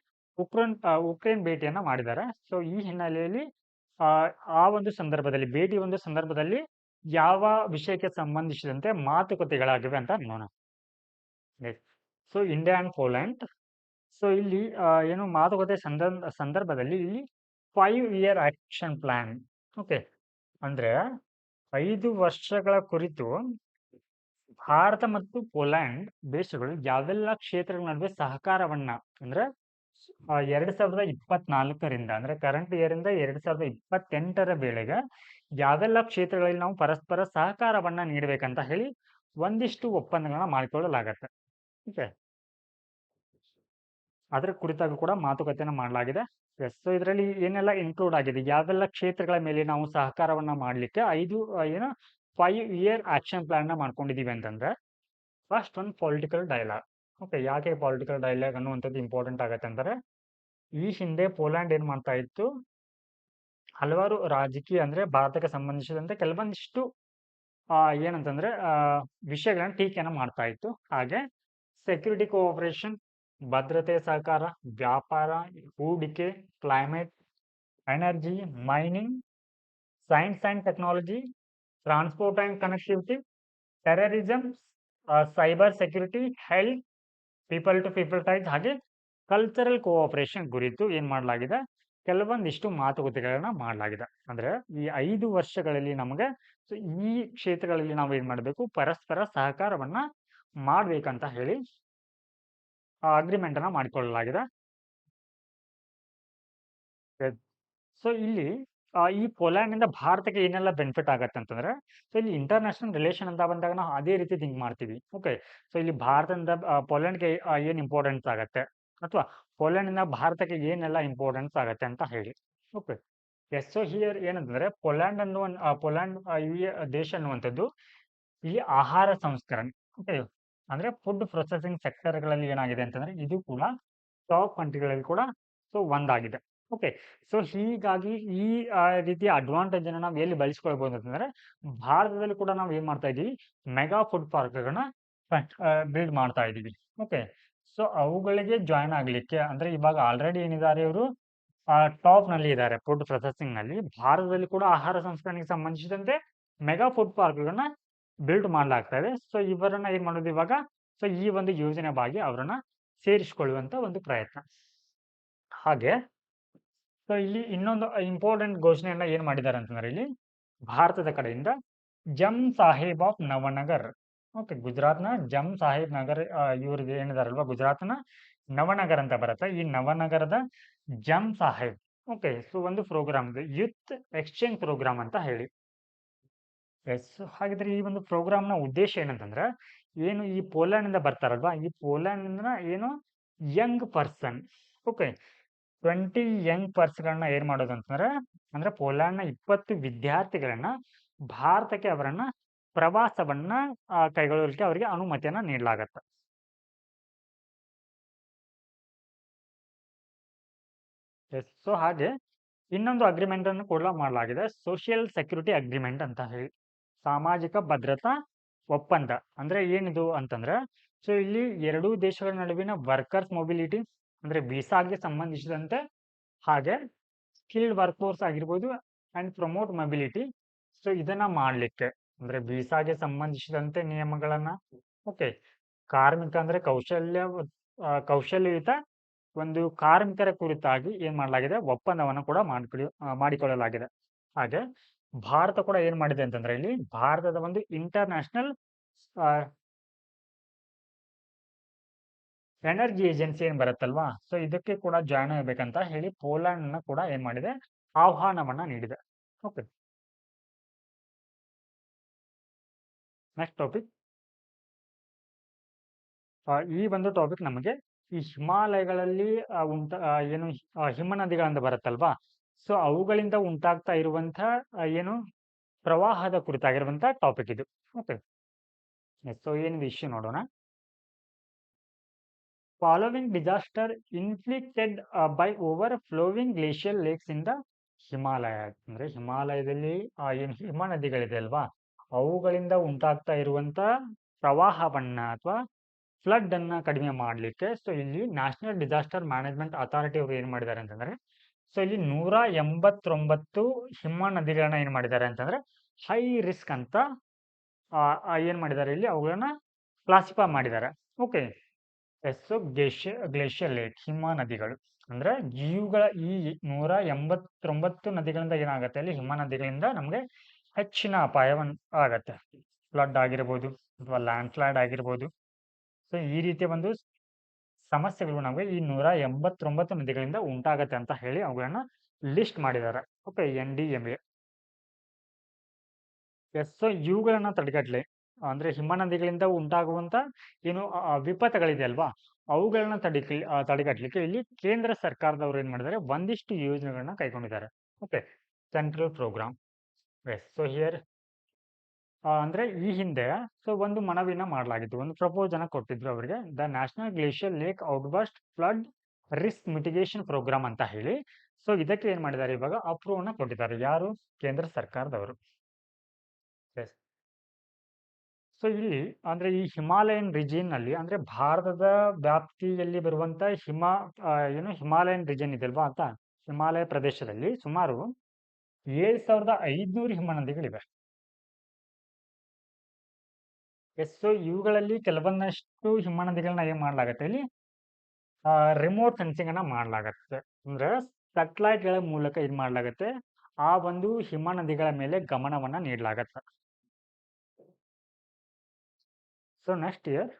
ಉಕ್ರೇನ್ ಭೇಟಿಯನ್ನ ಮಾಡಿದ್ದಾರೆ. ಸೊ ಈ ಹಿನ್ನೆಲೆಯಲ್ಲಿ ಆ ಒಂದು ಸಂದರ್ಭದಲ್ಲಿ ಯಾವ ವಿಷಯಕ್ಕೆ ಸಂಬಂಧಿಸಿದಂತೆ ಮಾತುಕತೆಗಳಾಗಿವೆ ಅಂತ ನೋಡೋಣ. So India and Poland, so ಇಲ್ಲಿ ಏನು ಮಾತುಕತೆ ಸಂದರ್ಭದಲ್ಲಿ ಇಲ್ಲಿ 5-year ಆಕ್ಷನ್ ಪ್ಲಾನ್. ಓಕೆ, ಅಂದ್ರೆ 5 ವರ್ಷಗಳ ಕುರಿತು ಭಾರತ ಮತ್ತು ಪೋಲೆಂಡ್ ದೇಶಗಳು ಯಾವೆಲ್ಲ ಕ್ಷೇತ್ರಗಳ ನಡುವೆ ಸಹಕಾರವನ್ನ ಅಂದ್ರೆ 2024ರಿಂದ ಅಂದ್ರೆ ಕರೆಂಟ್ ಇಯರ್ ಇಂದ 2028ರ ವೇಳೆಗೆ ಯಾವೆಲ್ಲ ಕ್ಷೇತ್ರಗಳಲ್ಲಿ ನಾವು ಪರಸ್ಪರ ಸಹಕಾರವನ್ನ ನೀಡಬೇಕಂತ ಹೇಳಿ ಒಂದಿಷ್ಟು ಒಪ್ಪಂದಗಳನ್ನ ಮಾಡಿಕೊಳ್ಳಲಾಗತ್ತೆ. ಓಕೆ, ಅದರ ಕುರಿತಾಗಿ ಕೂಡ ಮಾತುಕತೆಯನ್ನ ಮಾಡಲಾಗಿದೆ. ಎಸ್. ಸೊ ಇದರಲ್ಲಿ ಏನೆಲ್ಲ ಇನ್ಕ್ಲೂಡ್ ಆಗಿದೆ, ಯಾವೆಲ್ಲ ಕ್ಷೇತ್ರಗಳ ಮೇಲೆ ನಾವು ಸಹಕಾರವನ್ನ ಮಾಡಲಿಕ್ಕೆ 5 ಏನು 5 ಇಯರ್ ಆಕ್ಷನ್ ಪ್ಲಾನ್ ನ ಮಾಡ್ಕೊಂಡಿದೀವಿ ಅಂತಂದ್ರೆ, ಫಸ್ಟ್ ಒಂದು ಪೊಲಿಟಿಕಲ್ ಡೈಲಾಗ್. ಓಕೆ, ಯಾಕೆ ಪೊಲಿಟಿಕಲ್ ಡೈಲಾಗ್ ಅನ್ನುವಂಥದ್ದು ಇಂಪಾರ್ಟೆಂಟ್ ಆಗತ್ತೆ ಅಂದರೆ, ಈ ಹಿಂದೆ ಪೋಲ್ಯಾಂಡ್ ಏನ್ ಮಾಡ್ತಾ ಇತ್ತು, ಹಲವಾರು ರಾಜಕೀಯ ಅಂದ್ರೆ ಭಾರತಕ್ಕೆ ಸಂಬಂಧಿಸಿದಂತೆ ಕೆಲವೊಂದಿಷ್ಟು ಏನಂತಂದ್ರೆ ವಿಷಯಗಳನ್ನ ಟೀಕೆನ ಮಾಡ್ತಾ ಇತ್ತು. ಹಾಗೆ ಸೆಕ್ಯೂರಿಟಿ ಕೋಆಪರೇಷನ್, ಭದ್ರತೆ ಸಹಕಾರ, ವ್ಯಾಪಾರ, ಹೂಡಿಕೆ, climate, energy, mining, science and technology, transport and connectivity, terrorism, cyber security, health, people to people ties, ಹಾಗೆ ಕಲ್ಚರಲ್ ಕೋಆಪರೇಷನ್ ಕುರಿತು ಏನ್ ಮಾಡಲಾಗಿದೆ, ಕೆಲವೊಂದಿಷ್ಟು ಮಾತುಕತೆಗಳನ್ನ ಮಾಡಲಾಗಿದೆ. ಅಂದ್ರೆ ಈ 5 ವರ್ಷಗಳಲ್ಲಿ ನಮಗೆ ಈ ಕ್ಷೇತ್ರಗಳಲ್ಲಿ ನಾವು ಏನ್ ಮಾಡಬೇಕು, ಪರಸ್ಪರ ಸಹಕಾರವನ್ನ ಮಾಡ್ಬೇಕಂತ ಹೇಳಿ ಅಗ್ರಿಮೆಂಟ್ ಅನ್ನ ಮಾಡಿಕೊಳ್ಳಲಾಗಿದೆ. ಸೊ ಇಲ್ಲಿ ಈ ಪೋಲ್ಯಾಂಡ್ ನಿಂದ ಭಾರತಕ್ಕೆ ಏನೆಲ್ಲ ಬೆನಿಫಿಟ್ ಆಗತ್ತೆ ಅಂತಂದ್ರೆ, ಸೊ ಇಲ್ಲಿ ಇಂಟರ್ನ್ಯಾಷನಲ್ ರಿಲೇಷನ್ ಅಂತ ಬಂದಾಗ ನಾವು ಅದೇ ರೀತಿ ಥಿಂಕ್ ಮಾಡ್ತೀವಿ. ಓಕೆ, ಸೊ ಇಲ್ಲಿ ಭಾರತದಿಂದ ಪೋಲ್ಯಾಂಡ್ಗೆ ಏನ್ ಇಂಪಾರ್ಟೆನ್ಸ್ ಆಗತ್ತೆ, ಅಥವಾ ಪೋಲ್ಯಾಂಡ್ ಇಂದ ಭಾರತಕ್ಕೆ ಏನೆಲ್ಲ ಇಂಪಾರ್ಟೆನ್ಸ್ ಆಗತ್ತೆ ಅಂತ ಹೇಳಿ. Okay, yes. ಸೊ ಹಿಯರ್ ಏನಂತಂದ್ರೆ, ಪೋಲ್ಯಾಂಡ್ ಈ ದೇಶ ಅನ್ನುವಂಥದ್ದು ಈ ಆಹಾರ ಸಂಸ್ಕರಣೆ, ಓಕೆ, ಅಂದ್ರೆ ಫುಡ್ ಪ್ರೊಸೆಸಿಂಗ್ ಸೆಕ್ಟರ್ಗಳಲ್ಲಿ ಏನಾಗಿದೆ ಅಂತಂದ್ರೆ, ಇದು ಕೂಡ ಟಾಪ್ ಕಂಟ್ರಿಗಳಲ್ಲಿ ಕೂಡ ಸೊ ಒಂದಾಗಿದೆ. ಓಕೆ, ಸೊ ಹೀಗಾಗಿ ಈ ರೀತಿಯ ಅಡ್ವಾಂಟೇಜ್ ಅನ್ನು ನಾವು ಎಲ್ಲಿ ಬಳಸ್ಕೊಳ್ಬಹುದು ಅಂತಂದ್ರೆ, ಭಾರತದಲ್ಲಿ ಕೂಡ ನಾವು ಏನ್ ಮಾಡ್ತಾ ಇದೀವಿ, ಮೆಗಾ ಫುಡ್ ಪಾರ್ಕ್ಗಳನ್ನ ಬಿಲ್ಡ್ ಮಾಡ್ತಾ ಇದೀವಿ. ಓಕೆ, ಸೊ ಅವುಗಳಿಗೆ ಜಾಯ್ನ್ ಆಗ್ಲಿಕ್ಕೆ ಅಂದ್ರೆ ಇವಾಗ ಆಲ್ರೆಡಿ ಏನಿದ್ದಾರೆ ಇವರು ಟಾಪ್ ನಲ್ಲಿ ಇದ್ದಾರೆ ಫುಡ್ ಪ್ರೊಸೆಸಿಂಗ್ ನಲ್ಲಿ. ಭಾರತದಲ್ಲಿ ಕೂಡ ಆಹಾರ ಸಂಸ್ಕರಣೆಗೆ ಸಂಬಂಧಿಸಿದಂತೆ ಮೆಗಾ ಫುಡ್ ಪಾರ್ಕ್ಗಳನ್ನ ಬಿಲ್ಡ್ ಮಾಡ್ಲಾಗ್ತಾ ಇದೆ. ಸೊ ಇವರನ್ನ ಏನ್ ಮಾಡೋದು ಇವಾಗ, ಸೊ ಈ ಒಂದು ಯೋಜನೆ ಭಾಗಿ ಅವರನ್ನ ಸೇರಿಸಿಕೊಳ್ಳುವಂತ ಒಂದು ಪ್ರಯತ್ನ. ಹಾಗೆ ಸೊ ಇಲ್ಲಿ ಇನ್ನೊಂದು ಇಂಪಾರ್ಟೆಂಟ್ ಘೋಷಣೆಯನ್ನ ಏನ್ ಮಾಡಿದ್ದಾರೆ ಅಂತಂದ್ರೆ, ಇಲ್ಲಿ ಭಾರತದ ಕಡೆಯಿಂದ ಜಮ್ ಸಾಹೇಬ್ ಆಫ್ ನವನಗರ್, ಓಕೆ, ಗುಜರಾತ್ನ ಜಮ್ ಸಾಹೇಬ್ ನಗರ್, ಇವ್ರಿಗೆ ಏನಿದಾರಲ್ವಾ ಗುಜರಾತ್ನ ನವನಗರ್ ಅಂತ ಬರುತ್ತೆ, ಈ ನವನಗರದ ಜಮ್ ಸಾಹೇಬ್. ಓಕೆ, ಸೊ ಒಂದು ಪ್ರೋಗ್ರಾಮ್ ಇದೆ, ಯೂತ್ ಎಕ್ಸ್ಚೇಂಜ್ ಪ್ರೋಗ್ರಾಮ್ ಅಂತ ಹೇಳಿ. ಎಸ್, ಹಾಗಿದ್ರೆ ಈ ಒಂದು ಪ್ರೋಗ್ರಾಮ್ ನ ಉದ್ದೇಶ ಏನಂತಂದ್ರೆ, ಏನು ಈ ಪೋಲ್ಯಾಂಡ್ ಇಂದ ಬರ್ತಾರಲ್ವಾ, ಈ ಪೋಲ್ಯಾಂಡ್ ಇಂದ ಏನು ಯಂಗ್ ಪರ್ಸನ್, ಓಕೆ, 20 ಯಂಗ್ ಪರ್ಸನ್ಗಳನ್ನ ಏನ್ ಮಾಡೋದು ಅಂತಂದ್ರೆ, ಅಂದ್ರೆ ಪೋಲ್ಯಾಂಡ್ ನ 20 ವಿದ್ಯಾರ್ಥಿಗಳನ್ನ ಭಾರತಕ್ಕೆ ಅವರನ್ನ ಪ್ರವಾಸವನ್ನ ಕೈಗೊಳ್ಳಲಿಕ್ಕೆ ಅವರಿಗೆ ಅನುಮತಿಯನ್ನ ನೀಡಲಾಗತ್ತೆ. ಎಸ್. ಸೊ ಹಾಗೆ ಇನ್ನೊಂದು ಅಗ್ರಿಮೆಂಟ್ ಅನ್ನು ಕೂಡ ಮಾಡಲಾಗಿದೆ, ಸೋಷಿಯಲ್ ಸೆಕ್ಯೂರಿಟಿ ಅಗ್ರಿಮೆಂಟ್ ಅಂತ ಹೇಳಿ, ಸಾಮಾಜಿಕ ಭದ್ರತಾ ಒಪ್ಪಂದ. ಅಂದ್ರೆ ಏನಿದು ಅಂತಂದ್ರೆ, ಸೊ ಇಲ್ಲಿ ಎರಡೂ ದೇಶಗಳ ನಡುವಿನ ವರ್ಕರ್ಸ್ ಮೊಬಿಲಿಟಿ ಅಂದ್ರೆ ವೀಸಾಗೆ ಸಂಬಂಧಿಸಿದಂತೆ, ಹಾಗೆ ಸ್ಕಿಲ್ಡ್ ವರ್ಕ್ ಫೋರ್ಸ್ ಆಗಿರ್ಬೋದು ಅಂಡ್ ಪ್ರಮೋಟ್ ಮೊಬಿಲಿಟಿ. ಸೊ ಇದನ್ನ ಮಾಡ್ಲಿಕ್ಕೆ ಅಂದ್ರೆ ವೀಸಾಗೆ ಸಂಬಂಧಿಸಿದಂತೆ ನಿಯಮಗಳನ್ನ, ಓಕೆ, ಕಾರ್ಮಿಕ ಅಂದ್ರೆ ಕೌಶಲ್ಯಯುತ ಒಂದು ಕಾರ್ಮಿಕರ ಕುರಿತಾಗಿ ಏನ್ ಮಾಡಲಾಗಿದೆ, ಒಪ್ಪಂದವನ್ನು ಕೂಡ ಮಾಡಿಕೊಳ್ಳಲಾಗಿದೆ. ಹಾಗೆ ಭಾರತ ಕೂಡ ಏನ್ ಮಾಡಿದೆ ಅಂತಂದ್ರೆ, ಇಲ್ಲಿ ಭಾರತದ ಒಂದು ಇಂಟರ್ನ್ಯಾಷನಲ್ ಎನರ್ಜಿ ಏಜೆನ್ಸಿ ಏನ್ ಬರುತ್ತಲ್ವಾ, ಸೊ ಇದಕ್ಕೆ ಕೂಡ ಜಾಯ್ನ್ ಆಗ್ಬೇಕಂತ ಹೇಳಿ ಪೋಲ್ಯಾಂಡ್ ನ ಕೂಡ ಏನ್ ಮಾಡಿದೆ, ಆಹ್ವಾನವನ್ನ ನೀಡಿದೆ. Okay, next topic. ಈ ಒಂದು ಟಾಪಿಕ್ ನಮಗೆ ಈ ಹಿಮಾಲಯಗಳಲ್ಲಿ ಏನು ಹಿಮ ನದಿಗಳಿಂದ ಬರುತ್ತಲ್ವಾ, ಸೊ ಅವುಗಳಿಂದ ಉಂಟಾಗ್ತಾ ಇರುವಂತ ಏನು ಪ್ರವಾಹದ ಕುರಿತಾಗಿರುವಂತ ಟಾಪಿಕ್ ಇದು. ಓಕೆ, ಸೊ ಏನು ವಿಷಯ ನೋಡೋಣ. Following disaster inflicted by over flowing glacial lakes in the Himalaya, ಅಂದ್ರೆ ಹಿಮಾಲಯದಲ್ಲಿ ಏನು ಹಿಮ ನದಿಗಳಿದೆ ಅಲ್ವಾ, ಅವುಗಳಿಂದ ಉಂಟಾಗ್ತಾ ಇರುವಂತ ಪ್ರವಾಹವನ್ನ ಅಥವಾ ಫ್ಲಡ್ ಅನ್ನ ಕಡಿಮೆ ಮಾಡಲಿಕ್ಕೆ, ಸೊ ಇಲ್ಲಿ ನ್ಯಾಷನಲ್ ಡಿಸಾಸ್ಟರ್ ಮ್ಯಾನೇಜ್ಮೆಂಟ್ ಅಥಾರಿಟಿ ಅವರು ಏನ್ ಮಾಡಿದ್ದಾರೆ ಅಂತಂದ್ರೆ, ಸೊ ಇಲ್ಲಿ 189 ಹಿಮ ನದಿಗಳನ್ನ ಏನ್ ಮಾಡಿದ್ದಾರೆ ಅಂತಂದ್ರೆ ಹೈ ರಿಸ್ಕ್ ಅಂತ ಏನ್ ಮಾಡಿದ್ದಾರೆ, ಇಲ್ಲಿ ಅವುಗಳನ್ನ ಕ್ಲಾಸಿಫೈ ಮಾಡಿದ್ದಾರೆ. Okay, S. ಗ್ಲೇಷಿಯರ್ ಲೇಕ್, ಹಿಮ ನದಿಗಳು ಅಂದ್ರೆ ಇವುಗಳ ಈ 189 ನದಿಗಳಿಂದ ಏನಾಗುತ್ತೆ, ಅಲ್ಲಿ ಹಿಮ ನದಿಗಳಿಂದ ನಮಗೆ ಹೆಚ್ಚಿನ ಅಪಾಯವನ್ನು ಆಗತ್ತೆ, ಫ್ಲಡ್ ಆಗಿರ್ಬೋದು ಅಥವಾ ಲ್ಯಾಂಡ್ ಸ್ಲೈಡ್ ಆಗಿರ್ಬೋದು. ಸೊ ಈ ರೀತಿಯ ಒಂದು ಸಮಸ್ಯೆಗಳು ನಮಗೆ ಈ 189 ನದಿಗಳಿಂದ ಉಂಟಾಗತ್ತೆ ಅಂತ ಹೇಳಿ ಅವುಗಳನ್ನ ಲಿಸ್ಟ್ ಮಾಡಿದ್ದಾರೆ. Okay, NDMA. ಎಸ್. ಸೊ ಇವುಗಳನ್ನ ತಡೆಗಟ್ಟಲೆ ಅಂದ್ರೆ ಹಿಮ ನದಿಗಳಿಂದ ಉಂಟಾಗುವಂತ ಏನು ವಿಪತ್ತುಗಳಿದೆ ಅಲ್ವಾ, ಅವುಗಳನ್ನ ತಡೆಗಟ್ಟಲಿಕ್ಕೆ ಇಲ್ಲಿ ಕೇಂದ್ರ ಸರ್ಕಾರದವರು ಏನ್ ಮಾಡಿದ್ದಾರೆ, ಒಂದಿಷ್ಟು ಯೋಜನೆಗಳನ್ನ ಕೈಗೊಂಡಿದ್ದಾರೆ. Okay, central program. Yes, so here ಅಂದ್ರೆ ಈ ಹಿಂದೆ ಒಂದು ಮನವಿನ ಮಾಡಲಾಗಿತ್ತು, ಒಂದು ಪ್ರಪೋಸ್ ಅನ್ನ ಕೊಟ್ಟಿದ್ರು ಅವರಿಗೆ, the national glacier lake outburst flood risk mitigation programme ಅಂತ ಹೇಳಿ. ಸೊ ಇದಕ್ಕೆ ಏನ್ ಮಾಡಿದ್ದಾರೆ, ಇವಾಗ ಅಪ್ರೂವ್ ಅನ್ನ ಕೊಟ್ಟಿದ್ದಾರೆ. ಯಾರು? ಕೇಂದ್ರ ಸರ್ಕಾರದವರು. ಎಸ್. ಸೊ ಇಲ್ಲಿ ಅಂದ್ರೆ ಈ ಹಿಮಾಲಯನ್ ರೀಜಿಯನ್ ನಲ್ಲಿ, ಅಂದ್ರೆ ಭಾರತದ ವ್ಯಾಪ್ತಿಯಲ್ಲಿ ಬರುವಂತ ಹಿಮಾಲಯನ್ ರೀಜನ್ ಇದೆಲ್ವಾ ಅಂತ, ಹಿಮಾಲಯ ಪ್ರದೇಶದಲ್ಲಿ ಸುಮಾರು 7500 ಹಿಮನದಿಗಳಿವೆ. ಎಸ್, ಸೊ ಇವುಗಳಲ್ಲಿ ಕೆಲವೊಂದಷ್ಟು ಹಿಮನದಿಗಳನ್ನ ಏನ್ ಮಾಡ್ಲಾಗತ್ತೆ, ಇಲ್ಲಿ ರಿಮೋಟ್ ಸೆನ್ಸಿಂಗ್ ಅನ್ನ ಮಾಡ್ಲಾಗತ್ತೆ. ಅಂದ್ರೆ ಸ್ಯಾಟಲೈಟ್ ಗಳ ಮೂಲಕ ಏನ್ ಮಾಡ್ಲಾಗತ್ತೆ, ಆ ಒಂದು ಹಿಮನದಿಗಳ ಮೇಲೆ ಗಮನವನ್ನ ನೀಡಲಾಗತ್ತೆ. So next year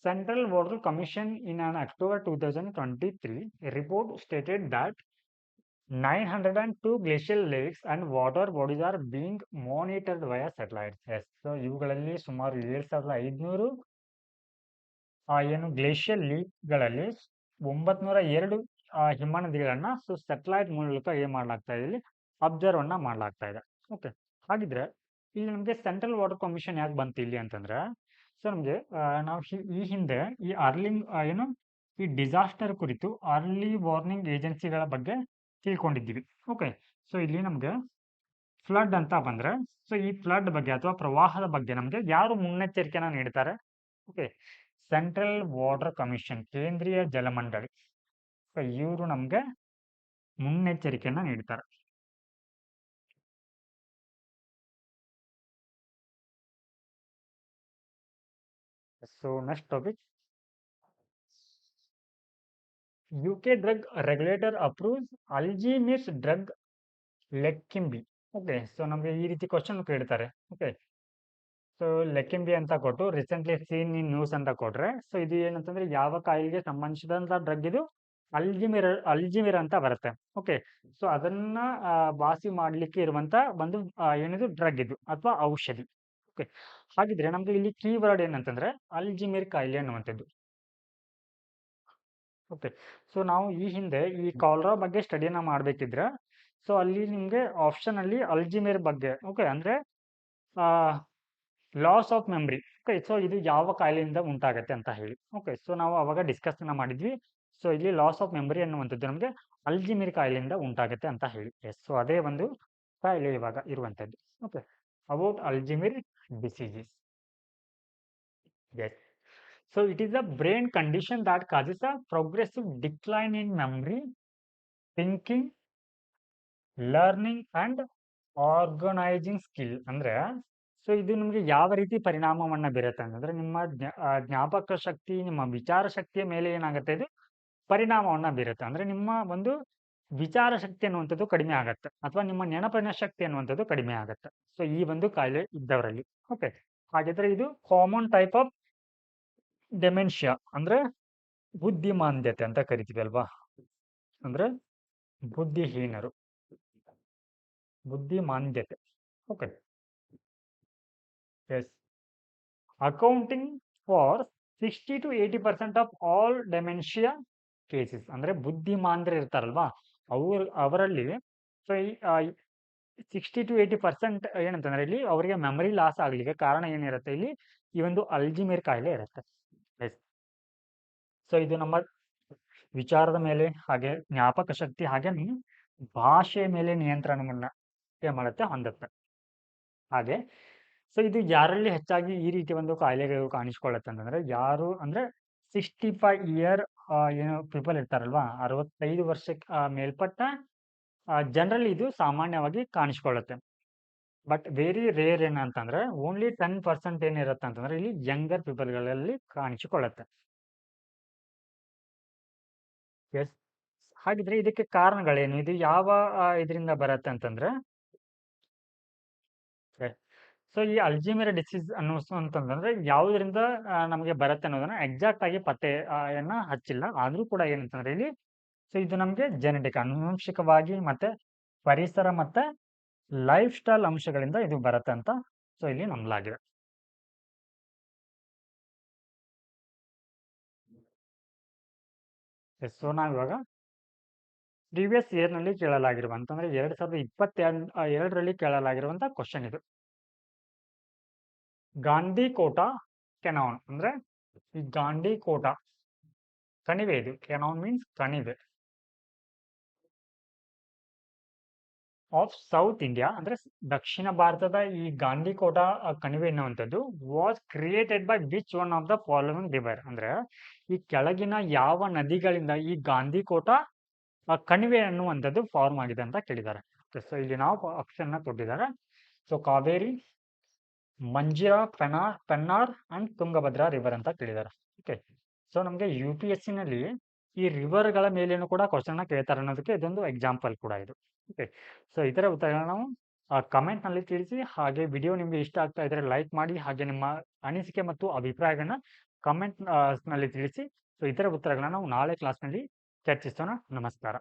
Central Water Commission in an October 2023 report stated that 902 glacial lakes and water bodies are being monitored via satellites. Yes, so ಇವುಗಳಲ್ಲಿ ಸುಮಾರು 7500 ಗ್ಲೇಷಿಯಲ್ ಲೀಕ್ಗಳಲ್ಲಿ 902 ಹಿಮನದಿಗಳನ್ನ ಸ್ಯಾಟಲೈಟ್ ಮೂಲಕ ಏನ್ ಮಾಡ್ಲಾಗ್ತಾ ಇದೆ, ಇಲ್ಲಿ ಅಬ್ಸರ್ವ್ ಅನ್ನ ಮಾಡ್ಲಾಗ್ತಾ ಇದೆ. ಓಕೆ, ಹಾಗಿದ್ರೆ ಇಲ್ಲಿ ನಮಗೆ ಸೆಂಟ್ರಲ್ ವಾಟರ್ ಕಮಿಷನ್ ಯಾಕೆ ಬಂತು ಇಲ್ಲಿ ಅಂತಂದ್ರೆ, ಸೊ ನಮಗೆ ನಾವು ಈ ಹಿಂದೆ ಈ ಈ ಡಿಸಾಸ್ಟರ್ ಕುರಿತು ಅರ್ಲಿ ವಾರ್ನಿಂಗ್ ಏಜೆನ್ಸಿಗಳ ಬಗ್ಗೆ ತಿಳ್ಕೊಂಡಿದ್ದೀವಿ. ಓಕೆ, ಸೊ ಇಲ್ಲಿ ನಮ್ಗೆ ಫ್ಲಡ್ ಅಂತ ಬಂದ್ರೆ, ಸೊ ಈ ಫ್ಲಡ್ ಬಗ್ಗೆ ಅಥವಾ ಪ್ರವಾಹದ ಬಗ್ಗೆ ನಮ್ಗೆ ಯಾರು ಮುನ್ನೆಚ್ಚರಿಕೆನ ನೀಡ್ತಾರೆ? ಓಕೆ, ಸೆಂಟ್ರಲ್ ವಾಟರ್ ಕಮಿಷನ್, ಕೇಂದ್ರೀಯ ಜಲಮಂಡಳಿ. ಸೊ ಇವರು ನಮ್ಗೆ ಮುನ್ನೆಚ್ಚರಿಕೆಯನ್ನ ನೀಡ್ತಾರೆ. So next topic, UK drug regulator approves Alzheimer's drug Leqembi. Okay, so ನಮಗೆ ಈ ರೀತಿ ಕ್ವಶನ್ ಕೇಳ್ತಾರೆ. ಓಕೆ, ಸೊ ಲೆಕ್ಕಿಂಬಿ ಅಂತ ಕೊಟ್ಟು ರೀಸೆಂಟ್ಲಿ ಸೀನ್ ಇನ್ ನ್ಯೂಸ್ ಅಂತ ಕೊಟ್ರೆ, ಸೊ ಇದು ಏನಂತಂದ್ರೆ ಯಾವ ಕಾಯಿಲೆಗೆ ಸಂಬಂಧಿಸಿದಂತ ಡ್ರಗ್ ಇದು? ಅಲ್ಜಿಮಿರ್ ಅಂತ ಬರುತ್ತೆ. ಓಕೆ, ಸೊ ಅದನ್ನ ವಾಸಿ ಮಾಡ್ಲಿಕ್ಕೆ ಇರುವಂತ ಒಂದು ಏನಿದು ಡ್ರಗ್ ಇದು ಅಥವಾ ಔಷಧಿ. ಓಕೆ, ಹಾಗಿದ್ರೆ ನಮ್ಗೆ ಇಲ್ಲಿ ಕೀವರ್ಡ್ ಏನಂತಂದ್ರೆ ಅಲ್ಜಿಮಿರ್ ಕಾಯಿಲೆ ಅನ್ನುವಂಥದ್ದು. ಓಕೆ, ಸೊ ನಾವು ಈ ಹಿಂದೆ ಈ ಕಾಲರಾ ಬಗ್ಗೆ ಸ್ಟಡಿಯನ್ನ ಮಾಡ್ಬೇಕಿದ್ರೆ, ಸೊ ಅಲ್ಲಿ ನಿಮ್ಗೆ ಆಪ್ಷನ್ ಅಲ್ಲಿ ಅಲ್ಜಿಮೇರ್ ಬಗ್ಗೆ, ಓಕೆ, ಅಂದ್ರೆ loss of memory. Okay, so ಇದು ಯಾವ ಕಾಯಿಲೆಯಿಂದ ಉಂಟಾಗತ್ತೆ ಅಂತ ಹೇಳಿ. ಓಕೆ, ಸೊ ನಾವು ಅವಾಗ ಡಿಸ್ಕಸ್ ಮಾಡಿದ್ವಿ. ಸೊ ಇಲ್ಲಿ ಲಾಸ್ ಆಫ್ ಮೆಮರಿ ಅನ್ನುವಂಥದ್ದು ನಮಗೆ ಅಲ್ಜಿಮೇರ್ ಕಾಯಿಲೆಯಿಂದ ಉಂಟಾಗತ್ತೆ ಅಂತ ಹೇಳಿ. ಎಸ್, ಸೊ ಅದೇ ಒಂದು ಕಾಯಿಲೆ ಇವಾಗ ಇರುವಂತದ್ದು. Okay, about Alzheimer diseases. Yes, so it is a brain condition that causes a progressive decline in memory, thinking, learning and organizing skill. ಅಂದ್ರೆ ಸೊ ಇದು ನಿಮಗೆ ಯಾವ ರೀತಿ ಪರಿಣಾಮವನ್ನ ಬೀರುತ್ತೆ ಅಂತಂದ್ರೆ, ನಿಮ್ಮ ಜ್ಞಾಪಕ ಶಕ್ತಿ, ನಿಮ್ಮ ವಿಚಾರ ಶಕ್ತಿಯ ಮೇಲೆ ಏನಾಗುತ್ತೆ, ಇದು ಪರಿಣಾಮವನ್ನ ಬೀರುತ್ತೆ. ಅಂದ್ರೆ ನಿಮ್ಮ ಒಂದು ವಿಚಾರ ಶಕ್ತಿ ಅನ್ನುವಂಥದ್ದು ಕಡಿಮೆ ಆಗತ್ತೆ, ಅಥವಾ ನಿಮ್ಮ ನೆನಪಿನ ಶಕ್ತಿ ಅನ್ನುವಂಥದ್ದು ಕಡಿಮೆ ಆಗತ್ತೆ. ಸೊ ಈ ಒಂದು ಕಾಯಿಲೆ ಇದ್ದವರಲ್ಲಿ. ಓಕೆ, ಹಾಗಿದ್ರೆ ಇದು ಕಾಮನ್ ಟೈಪ್ ಆಫ್ ಡೆಮೆನ್ಷಿಯಾ, ಅಂದ್ರೆ ಬುದ್ಧಿಮಾಂದ್ಯತೆ ಅಂತ ಕರಿತೀವಿ ಅಲ್ವಾ, ಅಂದ್ರೆ ಬುದ್ಧಿಹೀನರು, ಬುದ್ಧಿಮಾಂದ್ಯತೆ. Okay, yes, accounting for 60 to 80% of all dementia cases. ಅಂದ್ರೆ ಬುದ್ಧಿಮಾಂದ್ರ ಇರ್ತಾರಲ್ವಾ, ಅವರಲ್ಲಿ ಸೊ 60 to 80% ಏನಂತಂದ್ರೆ ಇಲ್ಲಿ ಅವರಿಗೆ ಮೆಮರಿ ಲಾಸ್ ಆಗ್ಲಿಕ್ಕೆ ಕಾರಣ ಏನಿರುತ್ತೆ, ಇಲ್ಲಿ ಈ ಒಂದು ಅಲ್ಜಿಮೇರ್ ಕಾಯಿಲೆ ಇರುತ್ತೆ. ಸೊ ಇದು ನಮ್ಮ ವಿಚಾರದ ಮೇಲೆ, ಹಾಗೆ ಜ್ಞಾಪಕ ಶಕ್ತಿ, ಹಾಗೆ ಭಾಷೆಯ ಮೇಲೆ ನಿಯಂತ್ರಣವನ್ನ ಏನ್ ಮಾಡುತ್ತೆ, ಹೊಂದುತ್ತೆ. ಹಾಗೆ ಸೊ ಇದು ಯಾರಲ್ಲಿ ಹೆಚ್ಚಾಗಿ ಈ ರೀತಿ ಒಂದು ಕಾಯಿಲೆಗಳು ಕಾಣಿಸ್ಕೊಳ್ಳುತ್ತೆ ಅಂತಂದ್ರೆ, ಯಾರು ಅಂದ್ರೆ 65 ಇಯರ್ ಏನು ಪೀಪಲ್ ಇರ್ತಾರಲ್ವಾ, 65 ವರ್ಷಕ್ಕೆ ಮೇಲ್ಪಟ್ಟ ಜನರಲ್ಲಿ ಇದು ಸಾಮಾನ್ಯವಾಗಿ ಕಾಣಿಸ್ಕೊಳ್ಳುತ್ತೆ. ಬಟ್ ವೆರಿ ರೇರ್ ಏನಂತಂದ್ರೆ ಓನ್ಲಿ 10% ಏನಿರುತ್ತೆ ಅಂತಂದ್ರೆ ಇಲ್ಲಿ ಯಂಗರ್ ಪೀಪಲ್ಗಳಲ್ಲಿ ಕಾಣಿಸಿಕೊಳ್ಳುತ್ತೆ. ಎಸ್, ಹಾಗಿದ್ರೆ ಇದಕ್ಕೆ ಕಾರಣಗಳೇನು, ಇದು ಯಾವ ಇದರಿಂದ ಬರುತ್ತೆ ಅಂತಂದ್ರೆ, ಸೊ ಈ ಅಲ್ಜಿಮೇರ್ ಡಿಸೀಸ್ ಅಂತಂದ್ರೆ ಯಾವುದರಿಂದ ನಮಗೆ ಬರುತ್ತೆ ಅನ್ನೋದನ್ನ ಎಕ್ಸಾಕ್ಟ್ ಆಗಿ ಪತ್ತೆಯನ್ನ ಹಚ್ಚಿಲ್ಲ. ಆದ್ರೂ ಕೂಡ ಏನಂತಂದ್ರೆ ಇಲ್ಲಿ ಸೊ ಇದು ನಮಗೆ ಜೆನೆಟಿಕ್, ಆನುವಂಶಿಕವಾಗಿ, ಮತ್ತೆ ಪರಿಸರ ಮತ್ತೆ ಲೈಫ್ ಸ್ಟೈಲ್ ಅಂಶಗಳಿಂದ ಇದು ಬರುತ್ತೆ ಅಂತ ಸೊ ಇಲ್ಲಿ ನಂಬಲಾಗಿದೆ. ಎಸ್. ಸೊ ನಾವಿವಾಗ ಪ್ರೀವಿಯಸ್ ಇಯರ್‌ನಲ್ಲಿ ಕೇಳಲಾಗಿರುವ ಅಂತಂದ್ರೆ 2022ರಲ್ಲಿ ಕೇಳಲಾಗಿರುವಂಥ ಕ್ವೆಶ್ಚನ್ ಇದು. ಗಾಂಧಿಕೋಟ ಕೆನಾನ್ ಅಂದ್ರೆ ಈ ಗಾಂಧಿಕೋಟ ಕಣಿವೆ ಇದು. ಕೆನಾನ್ ಮೀನ್ಸ್ ಕಣಿವೆ. ಆಫ್ ಸೌತ್ ಇಂಡಿಯಾ ಅಂದ್ರೆ ದಕ್ಷಿಣ ಭಾರತದ ಈ ಗಾಂಧಿಕೋಟ ಕಣಿವೆ ಎನ್ನುವಂಥದ್ದು was created by which one of the following river ಅಂದ್ರೆ ಈ ಕೆಳಗಿನ ಯಾವ ನದಿಗಳಿಂದ ಈ ಗಾಂಧಿಕೋಟ ಕಣಿವೆ ಅನ್ನುವಂಥದ್ದು ಫಾರ್ಮ್ ಆಗಿದೆ ಅಂತ ಕೇಳಿದ್ದಾರೆ. ಸೊ ಇಲ್ಲಿ ನಾವು ಆಪ್ಷನ್ ಕೊಟ್ಟಿದ್ದಾರೆ. So Kaveri, Manjira, Pennar and Tungabhadra river ಅಂತ ಕೇಳಿದ್ದಾರೆ. ಓಕೆ. ಸೊ ನಮಗೆ UPSC-ನಲ್ಲಿ ಈ ರಿವರ್‌ಗಳ ಮೇಲೇನು ಕೂಡ ಕ್ವೆಶ್ಚನ್‌ನ ಕೇಳ್ತಾರೆ ಅನ್ನೋದಕ್ಕೆ ಇದೊಂದು ಎಕ್ಸಾಂಪಲ್ ಕೂಡ ಇದು. ಓಕೆ. ಸೊ ಇದರ ಉತ್ತರಗಳನ್ನ ನಾವು ಕಮೆಂಟ್‌ನಲ್ಲಿ ತಿಳಿಸಿ. ಹಾಗೆ ವಿಡಿಯೋ ನಿಮಗೆ ಇಷ್ಟ ಆಗ್ತಾ ಇದ್ರೆ ಲೈಕ್ ಮಾಡಿ. ಹಾಗೆ ನಿಮ್ಮ ಅನಿಸಿಕೆ ಮತ್ತು ಅಭಿಪ್ರಾಯಗಳನ್ನ ಕಮೆಂಟ್ ನಲ್ಲಿ ತಿಳಿಸಿ. ಸೊ ಇದರ ಉತ್ತರಗಳನ್ನ ನಾವು ನಾಳೆ ಕ್ಲಾಸ್‌ನಲ್ಲಿ ಚರ್ಚಿಸೋಣ. ನಮಸ್ಕಾರ.